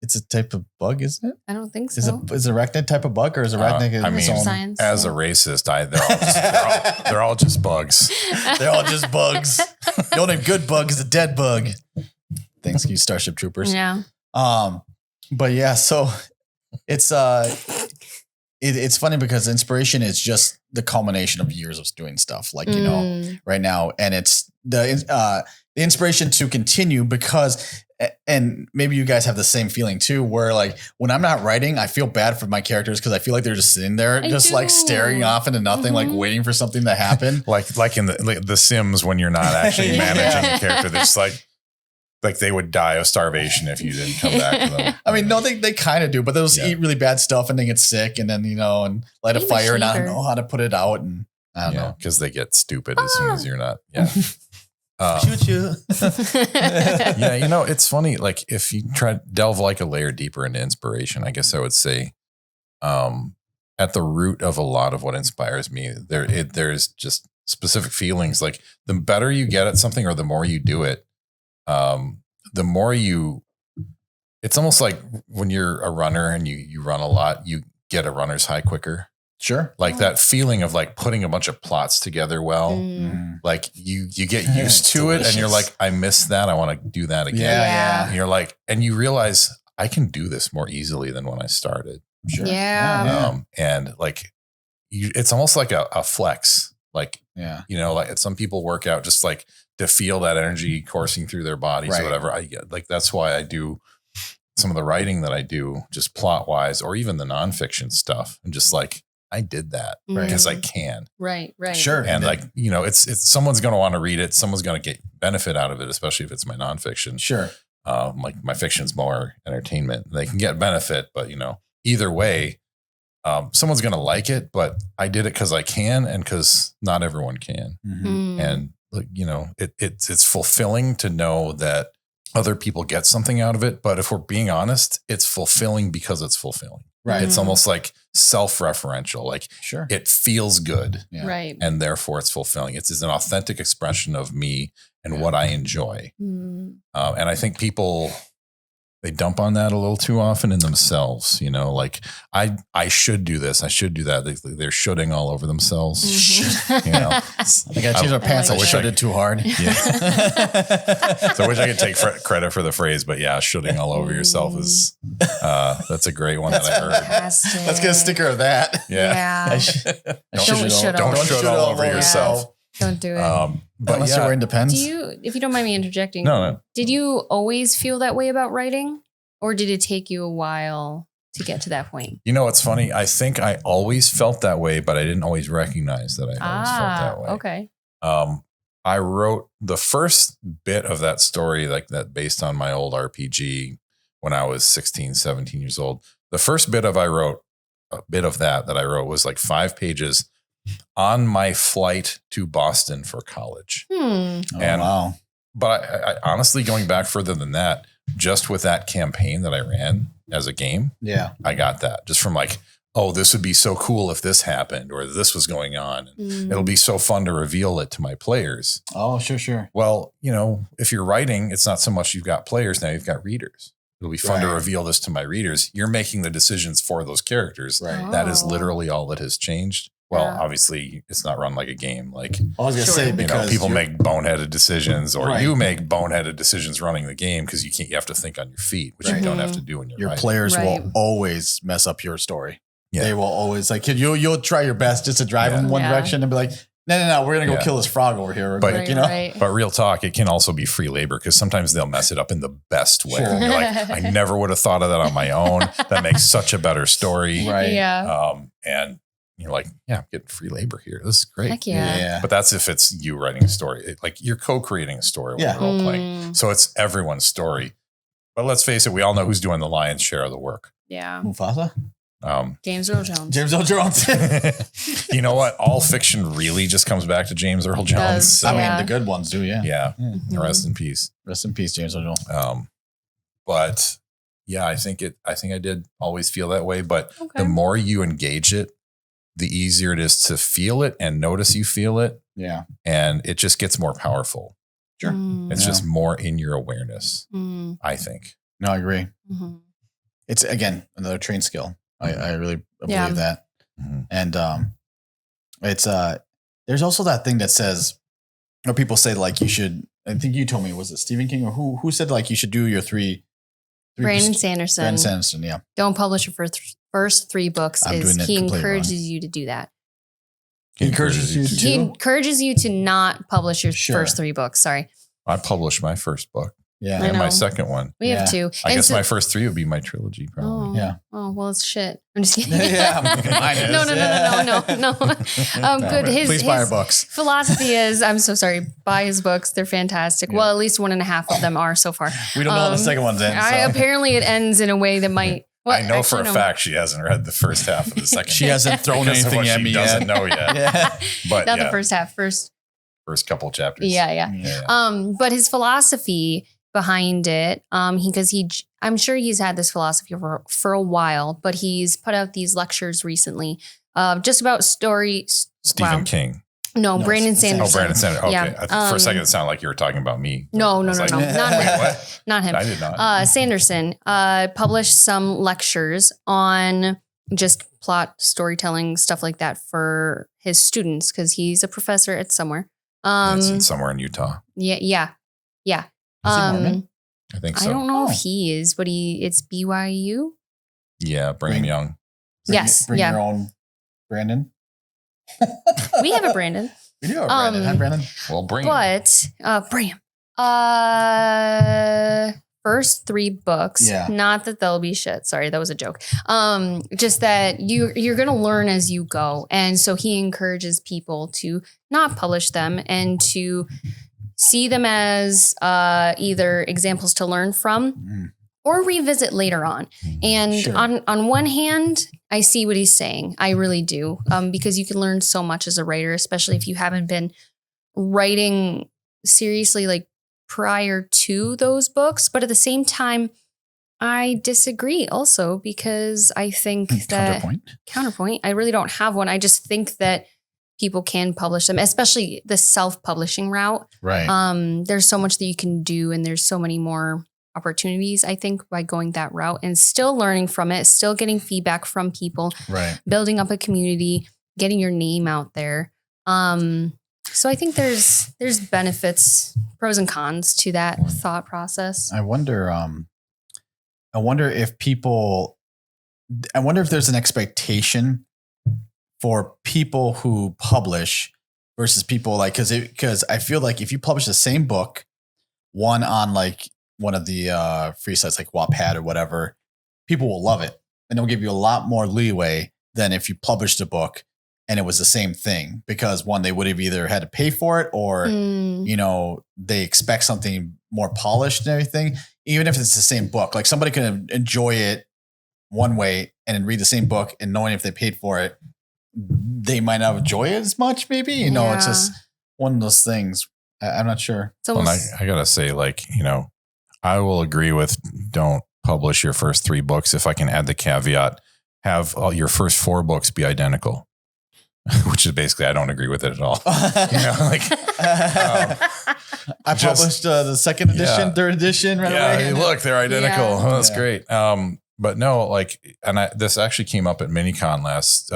It's a type of bug, isn't it? I don't think Is so. is arachnid type of bug or is arachnid I mean, its own? Science. As a racist, they're all just bugs. They're all just bugs. The only good bug is the dead bug. Thanks, you Starship Troopers. Yeah. But yeah, so it's it's funny because inspiration is just the culmination of years of doing stuff like right now, and it's the inspiration to continue because. And maybe you guys have the same feeling too, where like when I'm not writing, I feel bad for my characters because I feel like they're just sitting there, just like staring off into nothing, like waiting for something to happen. like in the Sims when you're not actually Yeah. managing the character, they're just like they would die of starvation if you didn't come back to them. I mean, no, they kind of do, but they'll just Yeah. eat really bad stuff and they get sick and then, and light a Maybe fire and I don't cheater. know how to put it out. And I don't know. Because they get stupid as soon as you're not. Yeah. Shoot you. Yeah, you know, it's funny. Like if you try to delve like a layer deeper into inspiration, I guess I would say, at the root of a lot of what inspires me, there's just specific feelings. Like the better you get at something, or the more you do it, the more you. It's almost like when you're a runner and you run a lot, you get a runner's high quicker. Sure. Like that feeling of like putting a bunch of plots together well. Mm. Like you get used to it and you're like, I miss that. I want to do that again. Yeah. And you're like, and you realize I can do this more easily than when I started. Sure. Yeah. And like it's almost like a flex. Like, Yeah. you know, like some people work out just like to feel that energy coursing through their bodies Right. or whatever. Like, that's why I do some of the writing that I do, just plot wise, or even the nonfiction stuff. And just like, I did that because I can. Right. Sure. And like, you know, it's someone's going to want to read it. Someone's going to get benefit out of it, especially if it's my nonfiction. Sure. Like my fiction's more entertainment. They can get benefit, but you know, either way, someone's going to like it, but I did it because I can, and because not everyone can. Mm-hmm. And like, you know, it's fulfilling to know that other people get something out of it. But if we're being honest, it's fulfilling because it's fulfilling. Right. It's almost like self-referential. Like Sure. it feels good. Yeah. Right. And therefore it's fulfilling. It's an authentic expression of me and what I enjoy. Mm. And I think people, they dump on that a little too often in themselves. You know, like I should do this. I should do that. They're shooting all over themselves. Mhm. You know, I got to change my pants. I like shut it too hard. yeah. So I wish I could take credit for the phrase, but yeah, shooting all over yourself is, that's a great one that I heard. Fantastic. Let's get a sticker of that. Yeah. I Yeah. sh- I Don't should shoot Don't shoot all over yourself. Don't do it. But Unless yeah. you're wearing Depends. Do you, if you don't mind me interjecting, No. did you always feel that way about writing, or did it take you a while to get to that point? You know, it's funny. I think I always felt that way, but I didn't always recognize that I always felt that way. Okay. I wrote the first bit of that story, like that based on my old RPG when I was 16, 17 years old. The first bit of I wrote was like 5 pages on my flight to Boston for college. Oh, And- wow. But I honestly, going back further than that, just with that campaign that I ran as a game, Yeah. I got that just from like, oh, this would be so cool if this happened or this was going on. Mm. It'll be so fun to reveal it to my players. Oh, sure. Well, you know, if you're writing, it's not so much you've got players, now you've got readers. It'll be fun to Right. reveal this to my readers. You're making the decisions for those characters. Right. That is Oh. literally all that has changed. Well, Yeah. obviously, it's not run like a game. Like, I was going to Sure. say You know, because people you're- make boneheaded decisions, or Right. you make boneheaded decisions running the game because you have to think on your feet, which Right. you don't have to do when you're your writing. players Right. will always mess up your story. Yeah. They will always like you'll try your best just to drive them one Yeah. direction and be like, no, we're gonna go Yeah. kill this frog over here. But- Like, you know, Right. But real talk, it can also be free labor because sometimes they'll mess it up in the best way. Sure. And you're like, I never would have thought of that on my own. That makes such a better story. right? Yeah. And you're like, yeah, I'm getting free labor here. This is great. Heck yeah. Yeah. But that's if it's you writing a story. Like you're co-creating a story when Yeah. you're role playing. Mm, So it's everyone's story. But let's face it, we all know who's doing the lion's share of the work. yeah. Mufasa, James Earl Jones. James Earl Jones. You know what? All fiction really just comes back to James Earl Jones. does, So, I Yeah. mean, the good ones do. Yeah. yeah, Mhm. rest in peace. Rest in peace, James Earl Jones. But yeah, I think I did always feel that way. But Okay. the more you engage it, the easier it is to feel it and notice you feel it. Yeah. And it just gets more powerful. Sure. Mm, It's Yeah. just more in your awareness, mm, I think. No, I agree. mhm. It's again another trained skill. I really believe Yeah. that. Mhm. And it's there's also that thing that says, or people say like you should. I think you told me, was it Stephen King or who said like you should do your three Brandon Sanderson. Brandon Sanderson, yeah. Don't publish your first 3 books. I'm doing that He completely encourages wrong. you to do that. He encourages you to He do? encourages you to not publish your Sure. first 3 books. Sorry. I published my first book Yeah. I and my know. second one. We have Yeah. 2. I And guess so- my first 3 would be my trilogy, probably. Oh, Yeah. Oh, well, it's shit. I'm just kidding. Yeah, mine is. No. Good. Please buy our His books. philosophy is, I'm so sorry, buy his books. They're fantastic. Yeah. Well, at least 1.5 of them are so far. We don't know how the second one's in. So. Apparently it ends in a way that might. Well, I know for actually, a no. fact she hasn't read the first half of the second. She hasn't thrown because of anything what at she me doesn't yet. know yet. Yeah. But Not yeah, the first half. First first couple chapters. Yeah. But his philosophy behind it, I'm sure he's had this philosophy for a while, but he's put out these lectures recently, just about stories. Stephen King. No, Brandon Sanderson. Oh, Brandon Sanderson. Okay. Yeah. For a second, it sounded like you were talking about me. No. Not him. What? Not him. I did not. Sanderson published some lectures on just plot, storytelling, stuff like that for his students because he's a professor at somewhere. It's somewhere in Utah. Yeah. Is he Mormon? I think so. I don't know if he is, but it's BYU. Yeah, Brigham Young. Bring your own Brandon. We have a Brandon. We do have a Brandon. Hi, Brandon. Well, bring him. But Bram. First 3 books. Yeah. Not that they'll be shit. Sorry, that was a joke. Just that you're gonna learn as you go. And so he encourages people to not publish them and to see them as either examples to learn from or revisit later on. And Sure. on one hand, I see what he's saying. I really do. Because you can learn so much as a writer, especially if you haven't been writing seriously like prior to those books. But at the same time, I disagree also because I think that counterpoint, I really don't have one. I just think that people can publish them, especially the self-publishing route. Right. There's so much that you can do and there's so many more opportunities, I think, by going that route and still learning from it, still getting feedback from people, Right. building up a community, getting your name out there. So I think there's benefits, pros and cons to that thought process. I wonder if there's an expectation for people who publish versus people like, because I feel like if you publish the same book, one on like one of the free sites like Wattpad or whatever, people will love it and they'll give you a lot more leeway than if you published a book and it was the same thing, because one, they would have either had to pay for it or, they expect something more polished and everything, even if it's the same book. Like somebody can enjoy it one way and then read the same book and knowing if they paid for it, they might not enjoy it as much, maybe. It's just one of those things. I'm not sure. I gotta say, I will agree with don't publish your first 3 books if I can add the caveat, have all your first 4 books be identical. Which is basically, I don't agree with it at all. I published the second edition, third edition right away. Look, they're identical. Yeah. Oh, that's great. But no, this actually came up at MiniCon last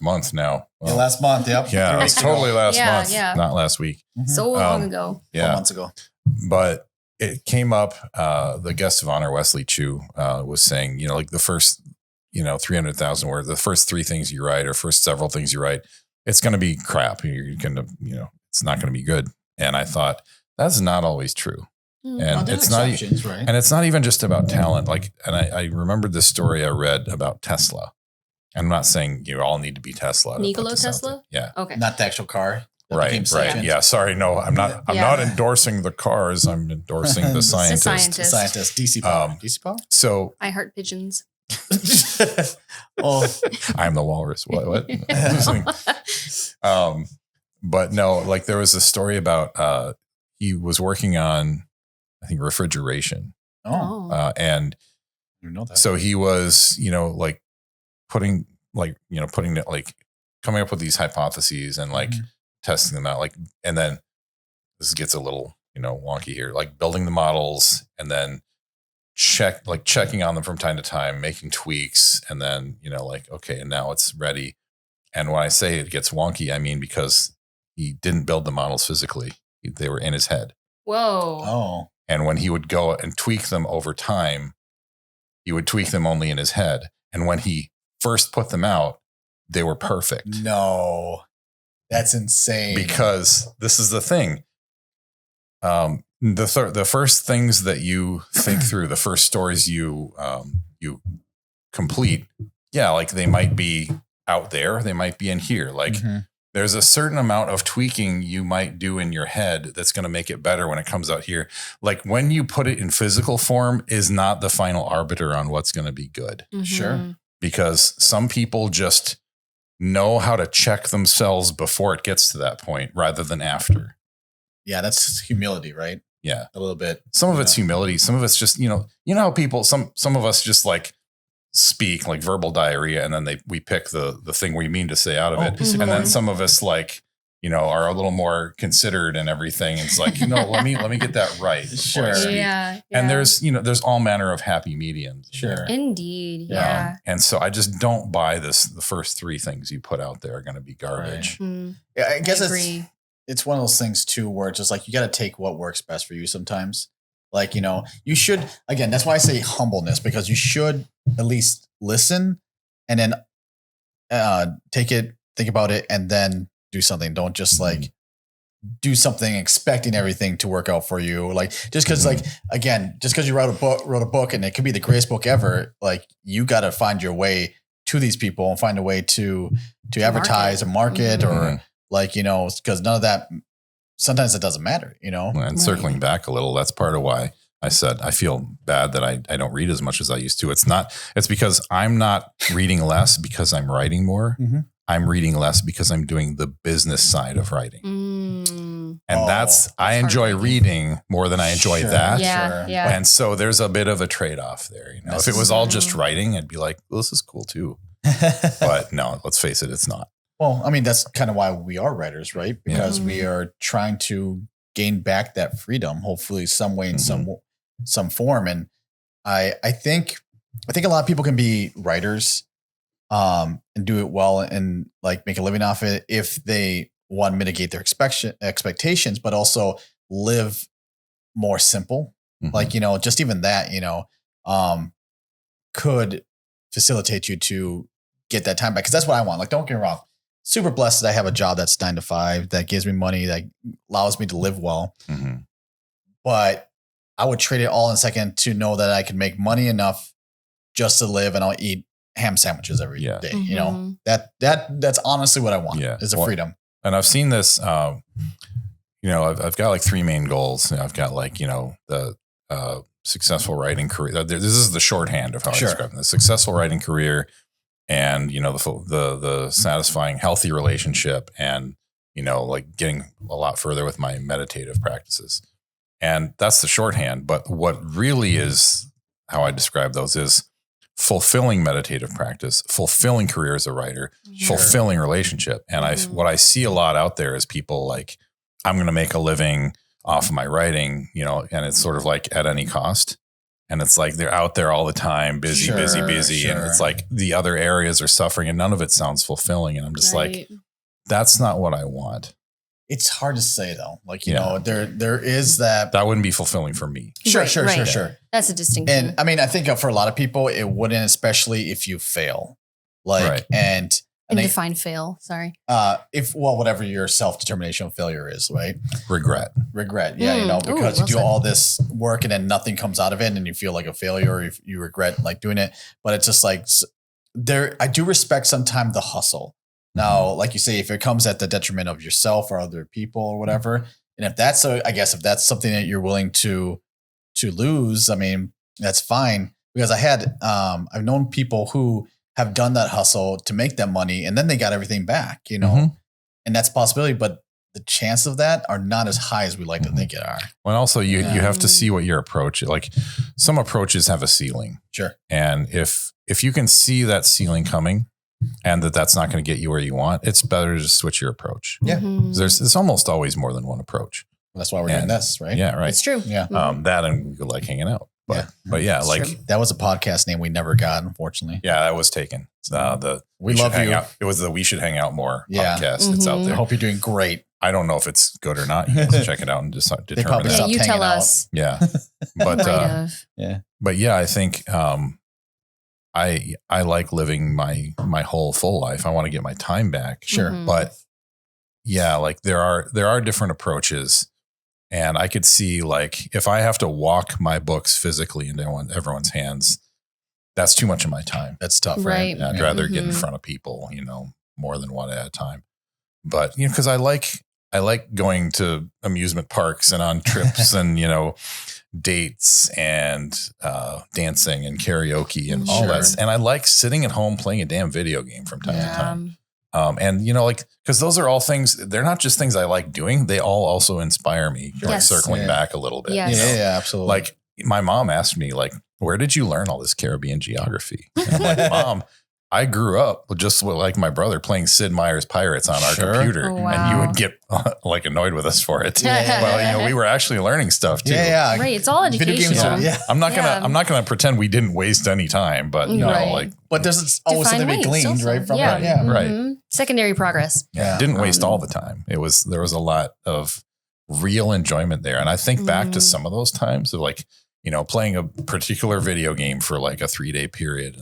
month now. Well, last month, yep. Yeah, it was totally last month, not last week. Mm-hmm. So long ago. 4 months ago. But it came up, the guest of honor, Wesley Chu, was saying, the first 300,000 words, the first 3 things you write or first several things you write, it's going to be crap. You're going to, it's not going to be good. And I thought that's not always true. And it's not, right? And it's not even just about talent. I remembered this story I read about Tesla. I'm not saying you all need to be Tesla. Nikola Tesla? Yeah. Okay. Not the actual car. Right. Yeah. Sorry. No, I'm not. I'm not endorsing the cars. I'm endorsing the scientists. The scientist. DC power. DC power. So I heart pigeons. I'm the walrus. What? But no, there was a story about he was working on, I think, refrigeration. And you know that. So he was, putting it, coming up with these hypotheses and testing them out, and then this gets a little, wonky here, building the models and then checking on them from time to time, making tweaks, and then, okay, and now it's ready. And when I say it gets wonky, I mean, because he didn't build the models physically. They were in his head. Whoa. Oh. And when he would go and tweak them over time, he would tweak them only in his head. And when he first put them out, they were perfect. No, that's insane. Because this is the thing. The first things that you think through, the first stories you complete, they might be out there, they might be in here. There's a certain amount of tweaking you might do in your head that's going to make it better when it comes out here. When you put it in physical form is not the final arbiter on what's going to be good. Mm-hmm. Sure. Because some people just know how to check themselves before it gets to that point rather than after. Yeah, that's humility, right? Yeah. A little bit. Some of it's humility. Some of it's just, you know how people, some of us just like speak like verbal diarrhea, and then we pick the thing we mean to say out of it. Mm-hmm. And then some of us like, are a little more considered and everything. It's like, let me get that right. Before I Sure. speak. Yeah. And there's all manner of happy mediums. Sure. Indeed. Yeah. And so I just don't buy the first three things you put out there are going to be garbage. Right. Mm, Yeah, I guess agree. it's one of those things too, where it's just like, you got to take what works best for you sometimes. Like, you should, again, that's why I say humbleness, because you should at least listen and then take it, think about it, and then do something. Don't just like do something expecting everything to work out for you. Like, just because like, again, just because you wrote a book and it could be the greatest book ever, like you got to find your way to these people and find a way to advertise and market or like, because none of that, sometimes it doesn't matter, And circling back a little, that's part of why I said I feel bad that I don't read as much as I used to. It's because I'm not reading less because I'm writing more. Mm-hmm. I'm reading less because I'm doing the business side of writing. And I enjoy reading more than I enjoy that. Yeah, yeah. And so there's a bit of a trade-off there. If it was all just writing, I'd be like, well, this is cool too. But no, let's face it, it's not. Well, I mean, that's kind of why we are writers, right? Because we are trying to gain back that freedom, hopefully some way in some form. And I think a lot of people can be writers and do it well and like make a living off it if they want to mitigate their expectations, but also live more simple. Like, just even that, could facilitate you to get that time back. Cause that's what I want. Like, don't get me wrong. Super blessed that I have a job that's 9 to 5 that gives me money, that allows me to live well. But I would trade it all in a second to know that I can make money enough just to live, and I'll eat ham sandwiches every day. That's honestly what I want is a freedom. And I've seen this, I've got like 3 main goals. I've got like, the successful writing career. This is the shorthand of how I describe it. The successful writing career, and the satisfying healthy relationship, and like getting a lot further with my meditative practices. And that's the shorthand, but what really is how I describe those is fulfilling meditative practice, fulfilling career as a writer, fulfilling relationship. And what I see a lot out there is people like, I'm going to make a living off of my writing, and it's sort of like at any cost. And it's like they're out there all the time, busy. And it's like the other areas are suffering and none of it sounds fulfilling. And I'm just like, that's not what I want. It's hard to say though. Like, there is that. That wouldn't be fulfilling for me. Sure. That's a distinction. And I mean, I think for a lot of people, it wouldn't, especially if you fail. Like, and define fail. Sorry. Whatever your self-determination of failure is, right? Regret. Yeah. Because you do all this work and then nothing comes out of it and you feel like a failure, or you regret like doing it. But it's just like I do respect sometimes the hustle. Now, like you say, if it comes at the detriment of yourself or other people or whatever, and if that's if that's something that you're willing to lose, I mean, that's fine. Because I've known people who have done that hustle to make that money, and then they got everything back, and that's a possibility. But the chance of that are not as high as we like to think it are. Well, also you have to see what your approach is. Like, some approaches have a ceiling. Sure. And if you can see that ceiling coming, and that's not going to get you where you want, it's better to switch your approach. Yeah. There's almost always more than one approach. Well, that's why we're doing this, right? Yeah, right. It's true. Yeah. That, and we like hanging out. But yeah, That's like true. That was a podcast name we never got, unfortunately. Yeah, that was taken. We love you. It was the We Should Hang Out More podcast. It's out I there. hope you're doing great. I don't know if it's good or not. You have to check it out and just determine probably that. stopped You tell hanging us. Yeah. But yeah, I think I like living my whole full life. I want to get my time back. Sure. But yeah, like there are different approaches, and I could see, like, if I have to walk my books physically into everyone's hands, that's too much of my time. That's tough, Right. I'd rather get in front of people, more than one at a time. But, because I like going to amusement parks and on trips and, dates and dancing and karaoke and all that. And I like sitting at home playing a damn video game from time to time. And, like, because those are all things, they're not just things I like doing. They all also inspire me, like Yes. circling back a little bit. Yes. Yeah, absolutely. Like my mom asked me, like, where did you learn all this Caribbean geography? And I'm like, Mom, I grew up just like my brother playing Sid Meier's Pirates on our computer. Oh, And wow. you would get like annoyed with us for it. Yeah. Well, we were actually learning stuff too. Yeah. Right. It's all Video games educational. are- yeah. I'm not Yeah. gonna pretend we didn't waste any time, but Right. like But there's always find something to be ways gleaned, also. right? From Yeah. it. Yeah. Right. Mhm. Secondary progress. Yeah. didn't waste all the time. There was a lot of real enjoyment there. And I think back to some of those times of like, playing a particular video game for like a 3-day period.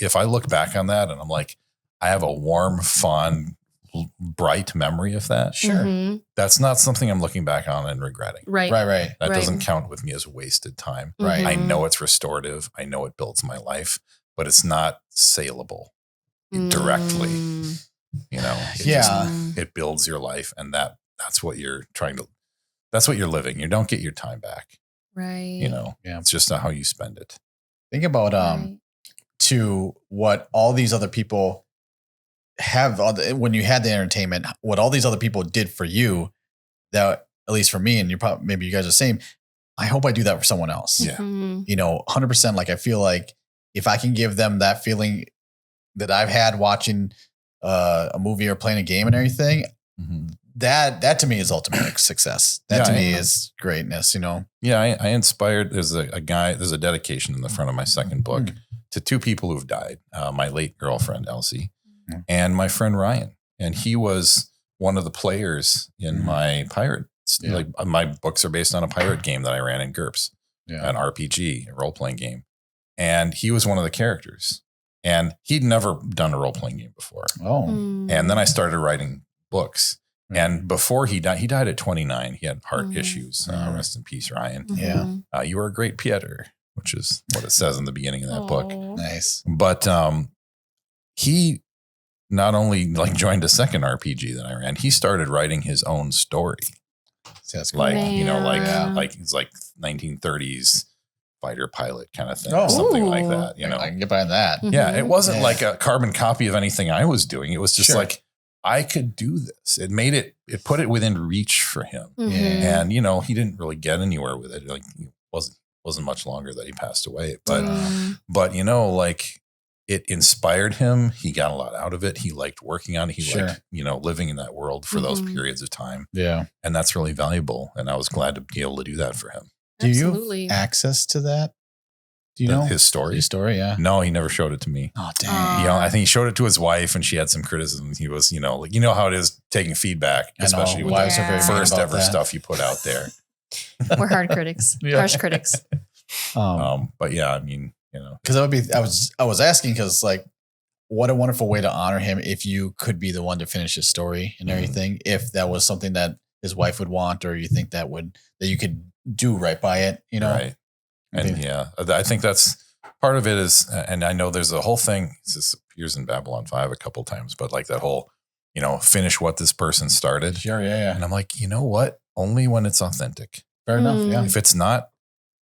If I look back on that and I'm like, I have a warm, fond, bright memory of that. Sure. Mhm. That's not something I'm looking back on and regretting. Right. Right. That Right. doesn't count with me as wasted time. Right. I Mhm. know it's restorative. I know it builds my life, but it's not saleable directly. Mm. It Yeah. Mm. it builds your life, and that's what you're that's what you're living. You don't get your time back. Right. Yeah. It's just how you spend it. Think about Right. to what all these other people have when you had the entertainment, what all these other people did for you, that at least for me, and maybe you guys are the same. I hope I do that for someone else. Yeah. Mhm. 100%. Like I feel like if I can give them that feeling that I've had watching a movie or playing a game and everything, that to me is ultimate success. That to me is greatness. Yeah, I inspired. There's there's a dedication in the front of my second book to two people who've died. My late girlfriend, Elsie, and my friend Ryan. And he was one of the players in my pirate. Yeah. Like my books are based on a pirate game that I ran in GURPS, an RPG, a role-playing game. And he was one of the characters. And he'd never done a role-playing game before. Oh, Mm. And then I started writing books. And before he died at 29. He had heart issues. Rest in peace, Ryan. Yeah. You were a great Pieter, which is what it says in the beginning of that book. Aw. nice. But he not only like joined a second RPG that I ran, he started writing his own story. That's Like, Man. like it's like 1930s fighter pilot kind of thing, Oh. or something like Ooh. that, I can get behind that. Yeah, it Mhm. wasn't Yeah. like a carbon copy of anything I was doing. It was just Sure. like, I could do this. It put it within reach for him. Mhm. Yeah. And, he didn't really get anywhere with it. Like, it wasn't much longer that he passed away. But, Mm. but like it inspired him. He got a lot out of it. He liked working on it. He Sure. liked, living in that world for those Mhm. periods of time. Yeah. And that's really valuable. And I was glad to be able to do that for him. Do you Absolutely. have access to that? Do you know His story? His story, yeah. No, he never showed it to me. Oh, dang. Aw. I think he showed it to his wife and she had some criticisms. He was, like, how it is taking feedback, I know. especially with Wives are the very mean first about ever that. stuff you put out there. We're hard critics. Yeah. Harsh critics. But yeah, Because I was asking because like, what a wonderful way to honor him if you could be the one to finish his story and everything. If that was something that his wife would want, or you think that you could do right by it, right. And yeah, I think that's part of it is, and I know there's a whole thing, this appears in Babylon 5 a couple times, but like that whole, finish what this person started. Sure, yeah. And I'm like, you know what? Only when it's authentic. Fair enough, Mm. yeah. If it's not,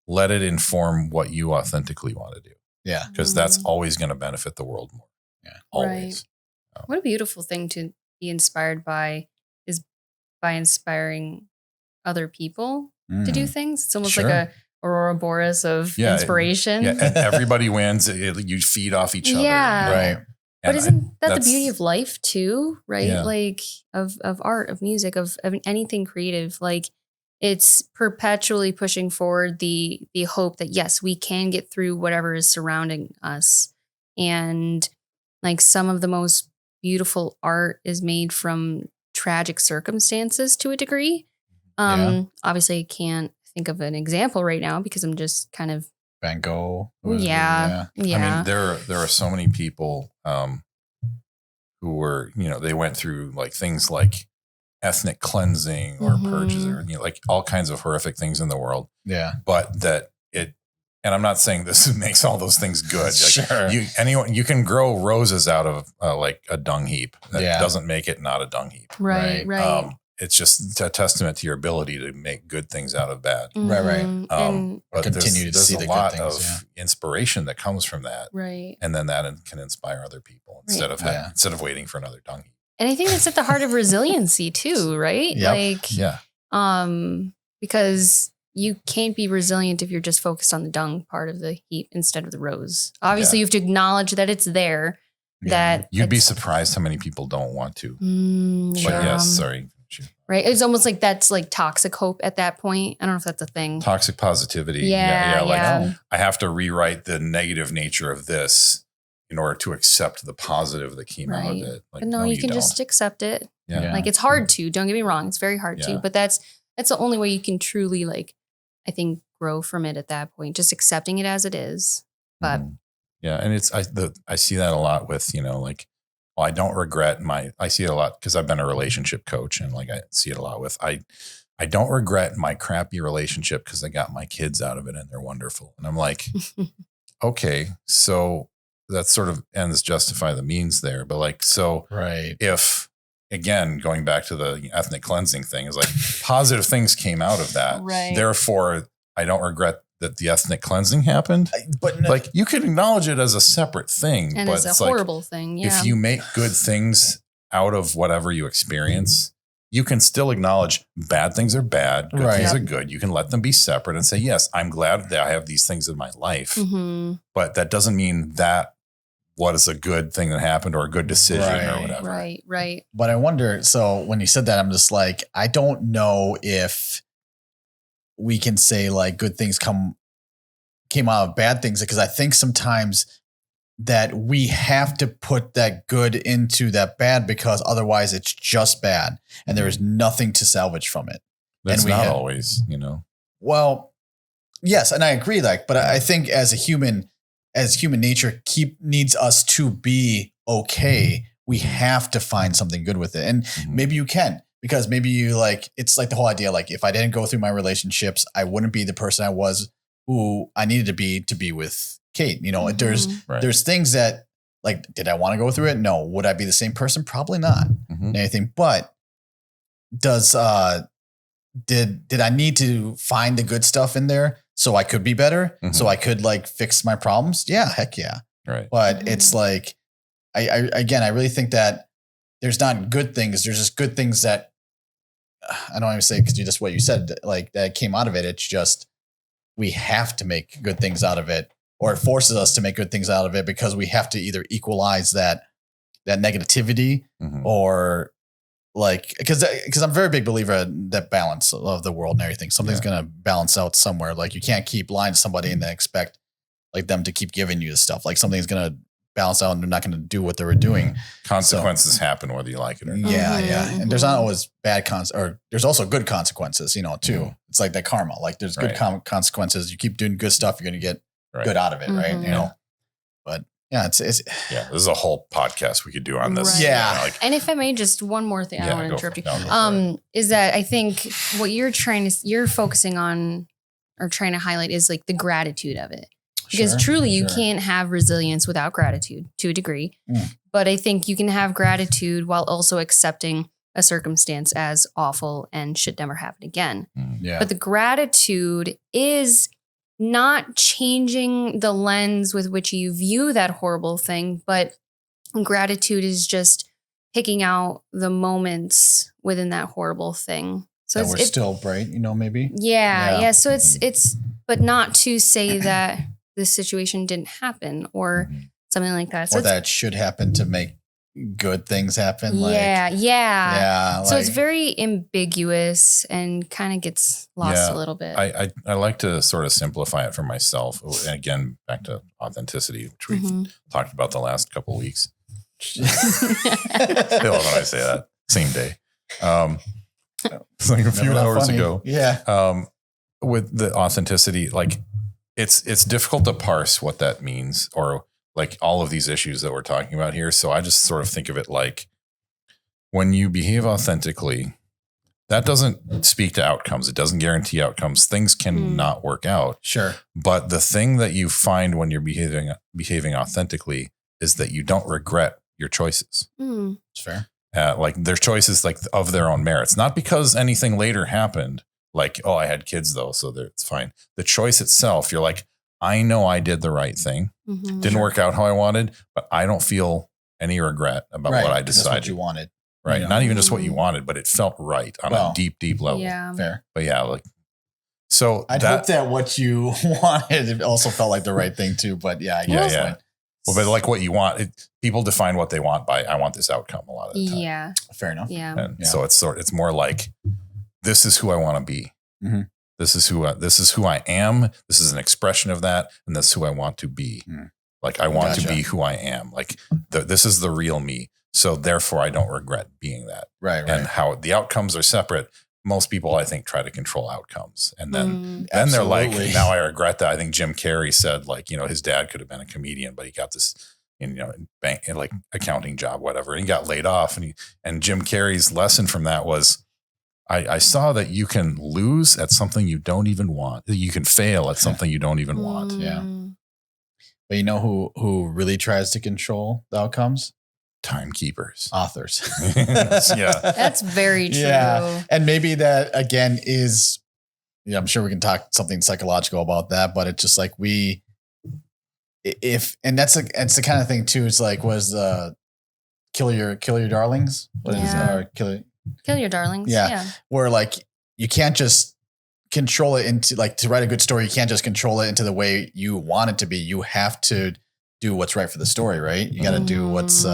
let it inform what you authentically want to do, Yeah. because that's always going to benefit the world more. Yeah. Always. What a beautiful thing to be inspired by is by inspiring other people to do things. It's almost Sure. like a Aurora Boreas of Yeah, inspiration. Yeah, and everybody wins. You feed off each other. Yeah. Right. But And isn't that the that's- beauty of life too, right? Yeah. Like of art, of music, of anything creative. Like it's perpetually pushing forward the hope that yes, we can get through whatever is surrounding us. And like some of the most beautiful art is made from tragic circumstances to a degree. Obviously I can't think of an example right now because I'm just kind of Van Gogh. yeah. I mean, there are so many people who were, they went through like things like ethnic cleansing or purges, or like all kinds of horrific things in the world. Yeah. But and I'm not saying this makes all those things good. Like Sure. you can grow roses out of like a dung heap. That Yeah. doesn't make it not a dung heap. Right. it's just a testament to your ability to make good things out of bad. Right. And But Continue to there's see a the good lot things, of inspiration that comes from that. right. And then that can inspire other people instead of waiting for another dung heap. And I think that's at the heart of resiliency too, right? Yep. Like, Yeah. because you can't be resilient if you're just focused on the dung part of the heap instead of the rows. Obviously, you have to acknowledge that it's there. That You'd be surprised how many people don't want to. But yes, sorry. Right. It's almost like that's like toxic hope at that point. I don't know if that's a thing. Toxic positivity. Yeah. I have to rewrite the negative nature of this in order to accept the positive that came out of it. Like, but no, you can just accept it. Yeah. Like it's hard to, don't get me wrong. It's very hard to, but that's the only way you can truly like, I think, grow from it at that point, just accepting it as it is. But yeah. And I see that a lot with, like, well, I don't regret I see it a lot because I've been a relationship coach, and like, I see it a lot with, I don't regret my crappy relationship because I got my kids out of it and they're wonderful. And I'm like, okay, so that sort of ends justify the means there. But like, so if, again, going back to the ethnic cleansing thing, is like positive things came out of that. Right. Therefore, I don't regret that the ethnic cleansing happened. But like, you could acknowledge it as a separate thing. And but it's a horrible thing. Yeah. If you make good things out of whatever you experience, you can still acknowledge bad things are bad, good things are good. You can let them be separate and say, yes, I'm glad that I have these things in my life. But that doesn't mean that what is a good thing that happened or a good decision or whatever. Right. But I wonder, so when you said that, I'm just like, I don't know if we can say like good things came out of bad things, because I think sometimes that we have to put that good into that bad, because otherwise it's just bad and there is nothing to salvage from it. That's not always, Well, yes, and I agree, but I think as human nature needs us to be okay, we have to find something good with it. And maybe you can, because maybe you it's like the whole idea, like if I didn't go through my relationships, I wouldn't be the person I was, who I needed to be with Kate. There's things that, like, did I want to go through it? No. Would I be the same person? Probably not. Anything. But did I need to find the good stuff in there so I could be better? So I could fix my problems? Yeah, heck yeah. Right. But it's like, I really think that there's not good things. There's just good things that I don't even say, because you just what you said, like that came out of it. It's just, we have to make good things out of it, or it forces us to make good things out of it, because we have to either equalize that negativity or because I'm a very big believer in that balance of the world and everything. Something's going to balance out somewhere. Like, you can't keep lying to somebody and then expect like them to keep giving you the stuff. Like, something's going to balance out and they're not going to do what they were doing. Consequences happen whether you like it or not. Yeah. And there's not always bad or there's also good consequences, too. It's like that karma. Like, there's good consequences. You keep doing good stuff, you're going to get good out of it. Right. But yeah, it's this is a whole podcast we could do on this. Right. Yeah. And if I may, just one more thing, I don't want to interrupt you. Is that I think what you're focusing on or trying to highlight is like the gratitude of it. Because truly you can't have resilience without gratitude to a degree. But I think you can have gratitude while also accepting a circumstance as awful and should never happen again. But the gratitude is not changing the lens with which you view that horrible thing, but gratitude is just picking out the moments within that horrible thing. So that we're still bright, maybe. Yeah. So it's, but not to say that this situation didn't happen or something like that. So or that should happen to make good things happen. Yeah. So it's very ambiguous and kind of gets lost a little bit. I like to sort of simplify it for myself. And again, back to authenticity, which we've talked about the last couple of weeks. I love when I say that. Same day. It's like a few hours ago. Yeah. With the authenticity, like it's difficult to parse what that means, or like all of these issues that we're talking about here. So I just sort of think of it like, when you behave authentically, that doesn't speak to outcomes. It doesn't guarantee outcomes. Things can not work out. Sure. But the thing that you find when you're behaving authentically is that you don't regret your choices. It's fair. like their choices like of their own merits, not because anything later happened. Like, oh, I had kids though, so it's fine. The choice itself, you're like, I know I did the right thing. Mhm. Didn't work out how I wanted, but I don't feel any regret about what I decided. That's what you wanted. Right. You know? Not even just what you wanted, but it felt right on a deep, deep level. Yeah. Fair. But yeah, like, so I'd hope that what you wanted it also felt like the right thing too. But yeah, I guess. Yeah. Well, but like what you want, people define what they want by, I want this outcome a lot of the time. Yeah. Fair enough. Yeah. And so it's more like, this is who I want to be. Mm-hmm. This is who I am. This is an expression of that. And that's who I want to be. Mm. Like, I want to be who I am. Like this is the real me. So therefore I don't regret being that. Right. And how the outcomes are separate. Most people, I think, try to control outcomes. And then they're like, now I regret that. I think Jim Carrey said, like, his dad could have been a comedian, but he got this, bank, like accounting job, whatever. And he got laid off. And Jim Carrey's lesson from that was, I saw that you can lose at something you don't even want. You can fail at something you don't even want. Yeah. But you know who really tries to control the outcomes? Timekeepers. Authors. Yeah. That's very true. Yeah. And maybe that again is, I'm sure we can talk something psychological about that, but it's just like it's the kind of thing too. It's like, kill your darlings? What is it? Or Kill your darlings. Yeah. Where like, you can't just control it into like, to write a good story, you can't just control it into the way you want it to be. You have to do what's right for the story, right? You got to do what's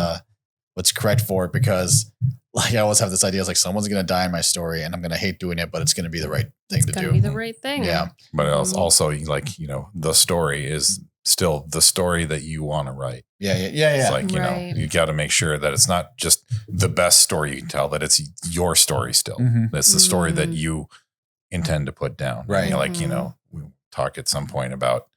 correct for it, because like I always have this idea, it's like someone's going to die in my story and I'm going to hate doing it, but it's going to be the right thing to do. It's going to be the right thing. Yeah. But it's also like, the story is still the story that you want to write. Yeah. It's like, you got to make sure that it's not just the best story you can tell, that it's your story still. Mm-hmm. That's the story that you intend to put down. Right. Like, we talk at some point about,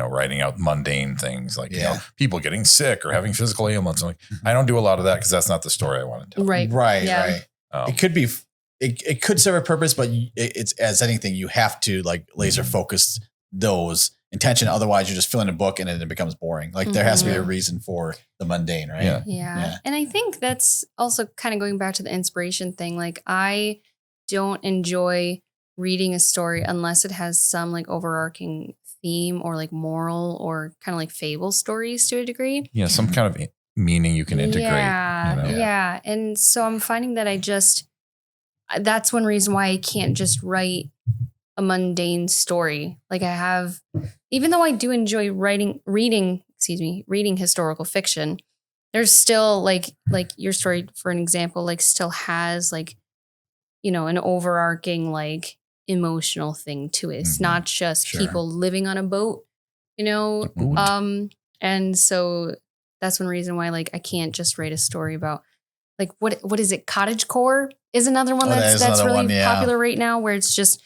writing out mundane things like, people getting sick or having physical ailments. I'm like, I don't do a lot of that because that's not the story I want to tell. Right. Right. It could be, it could serve a purpose, but it's as anything, you have to like laser focus those intention. Otherwise you're just filling a book and then it becomes boring. Like there has to be a reason for the mundane, right? Yeah. And I think that's also kind of going back to the inspiration thing. Like I don't enjoy reading a story unless it has some like overarching theme or like moral or kind of like fable stories to a degree. Yeah, some kind of meaning you can integrate. Yeah. And so I'm finding that that's one reason why I can't just write a mundane story. Like I have, even though I do enjoy reading historical fiction, there's still like your story, for an example, like still has like, an overarching like emotional thing to it. It's not just people living on a boat, and so that's one reason why like I can't just write a story about like what is it? Cottagecore is another one that's really popular right now, where it's just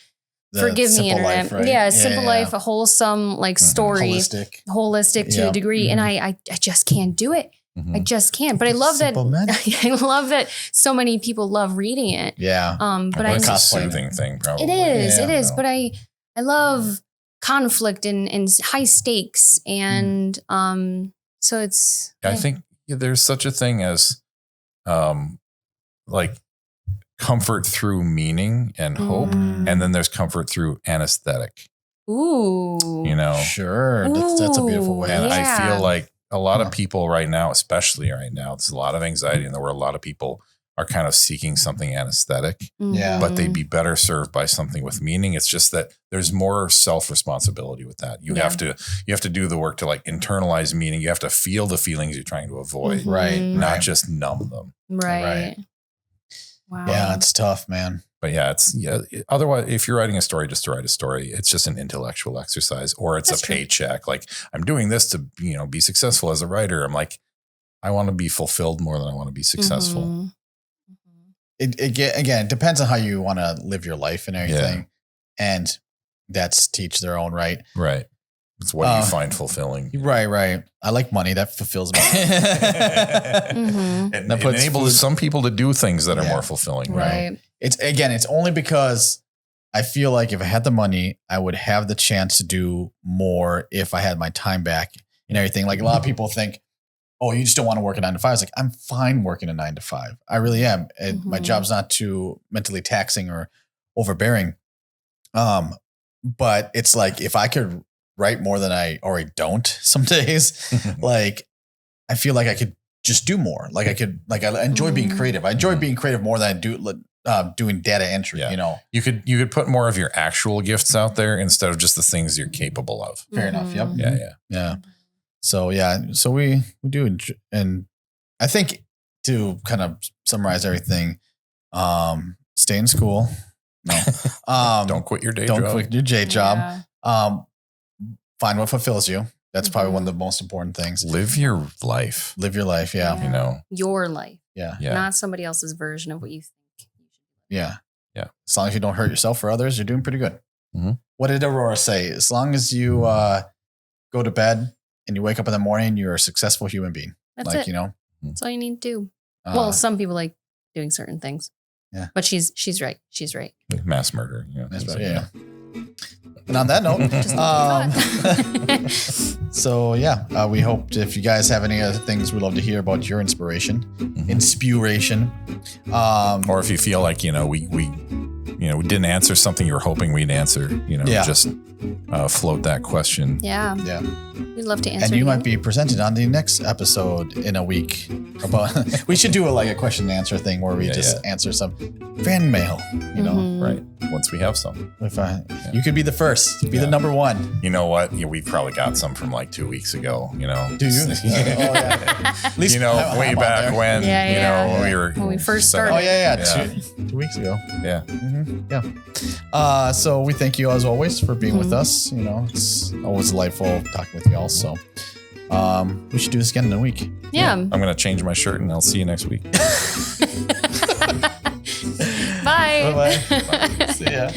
forgive me, internet. Life, right? Yeah, simple life, a wholesome like story, holistic to a degree, and I just can't do it. I just can't. But I love that. I love that so many people love reading it. Yeah. But it's a soothing thing, probably. It is. But I love conflict and high stakes, and so it's. I think there's such a thing as, like comfort through meaning and hope, and then there's comfort through anesthetic. Ooh. Sure. That's a beautiful way. And I feel like a lot of people right now, especially right now, there's a lot of anxiety in the world. A lot of people are kind of seeking something anesthetic, but they'd be better served by something with meaning. It's just that there's more self-responsibility with that. You have to do the work to like internalize meaning. You have to feel the feelings you're trying to avoid, not just numb them. Right. Wow. Yeah, it's tough, man. But otherwise, if you're writing a story just to write a story, it's just an intellectual exercise, or it's a paycheck. Like I'm doing this to, be successful as a writer. I'm like, I want to be fulfilled more than I want to be successful. It depends on how you want to live your life and everything. And that's teach their own right. Right. It's what you find fulfilling. Right. I like money. That fulfills me. It enables some people to do things that are more fulfilling. Right. It's only because I feel like if I had the money, I would have the chance to do more if I had my time back and everything. Like a lot of people think, oh, you just don't want to work a 9 to 5. It's like, I'm fine working a 9 to 5. I really am. And my Mhm. job's not too mentally taxing or overbearing. But it's like, if I could write more than I already don't some days, like, I feel like I could just do more. Like I enjoy being Mhm. creative. I enjoy being creative more than I do doing data entry, Yeah. you know? You could put more of your actual gifts out there instead of just the things you're capable of. Fair enough. Yep. Mhm. Yeah. Yeah. So so we do, and I think to kind of summarize everything, stay in school. No, Don't quit your day don't job. quit your day job. Yeah. Find what fulfills you. That's probably one of the most important things. Live your life. Live your life. Yeah. You know. Your life, Yeah. Yeah. not somebody else's version of what you think. Yeah. Yeah. As long as you don't hurt yourself or others, you're doing pretty good. Mhm. What did Aurora say? As long as you go to bed and you wake up in the morning, you're a successful human being. That's like, it. you know, That's all you need to do. uh, Well, some people like doing certain things. Yeah. But she's right. She's right. Mass murder. You know, that's things right, like yeah. And on that note, Just so yeah, we hope if you guys have any other things, we'd love to hear about your inspiration, inspiration. Or if you feel like, we didn't answer something you were hoping we'd answer, Yeah. just float that question. Yeah. Yeah. We'd love to answer. And you it might again. be presented on the next episode in a week. About we should do a question and answer thing where we just answer some fan mail. You know, Mhm. Right. Once we have some. if you could be the first, be the Yeah. number one. You know what? We probably got some from like 2 weeks ago, Do you? Oh, yeah. yeah. At least have way them on back there. when, Yeah, we were. When we first set up. started. Oh yeah. Yeah. 2 weeks ago. Yeah. Yeah. So we thank you as always for being with Mhm. us. It's always delightful talking with y'all. So we should do this again in a week. Yeah. I'm going to change my shirt and I'll see you next week. Bye. Bye-bye. See ya.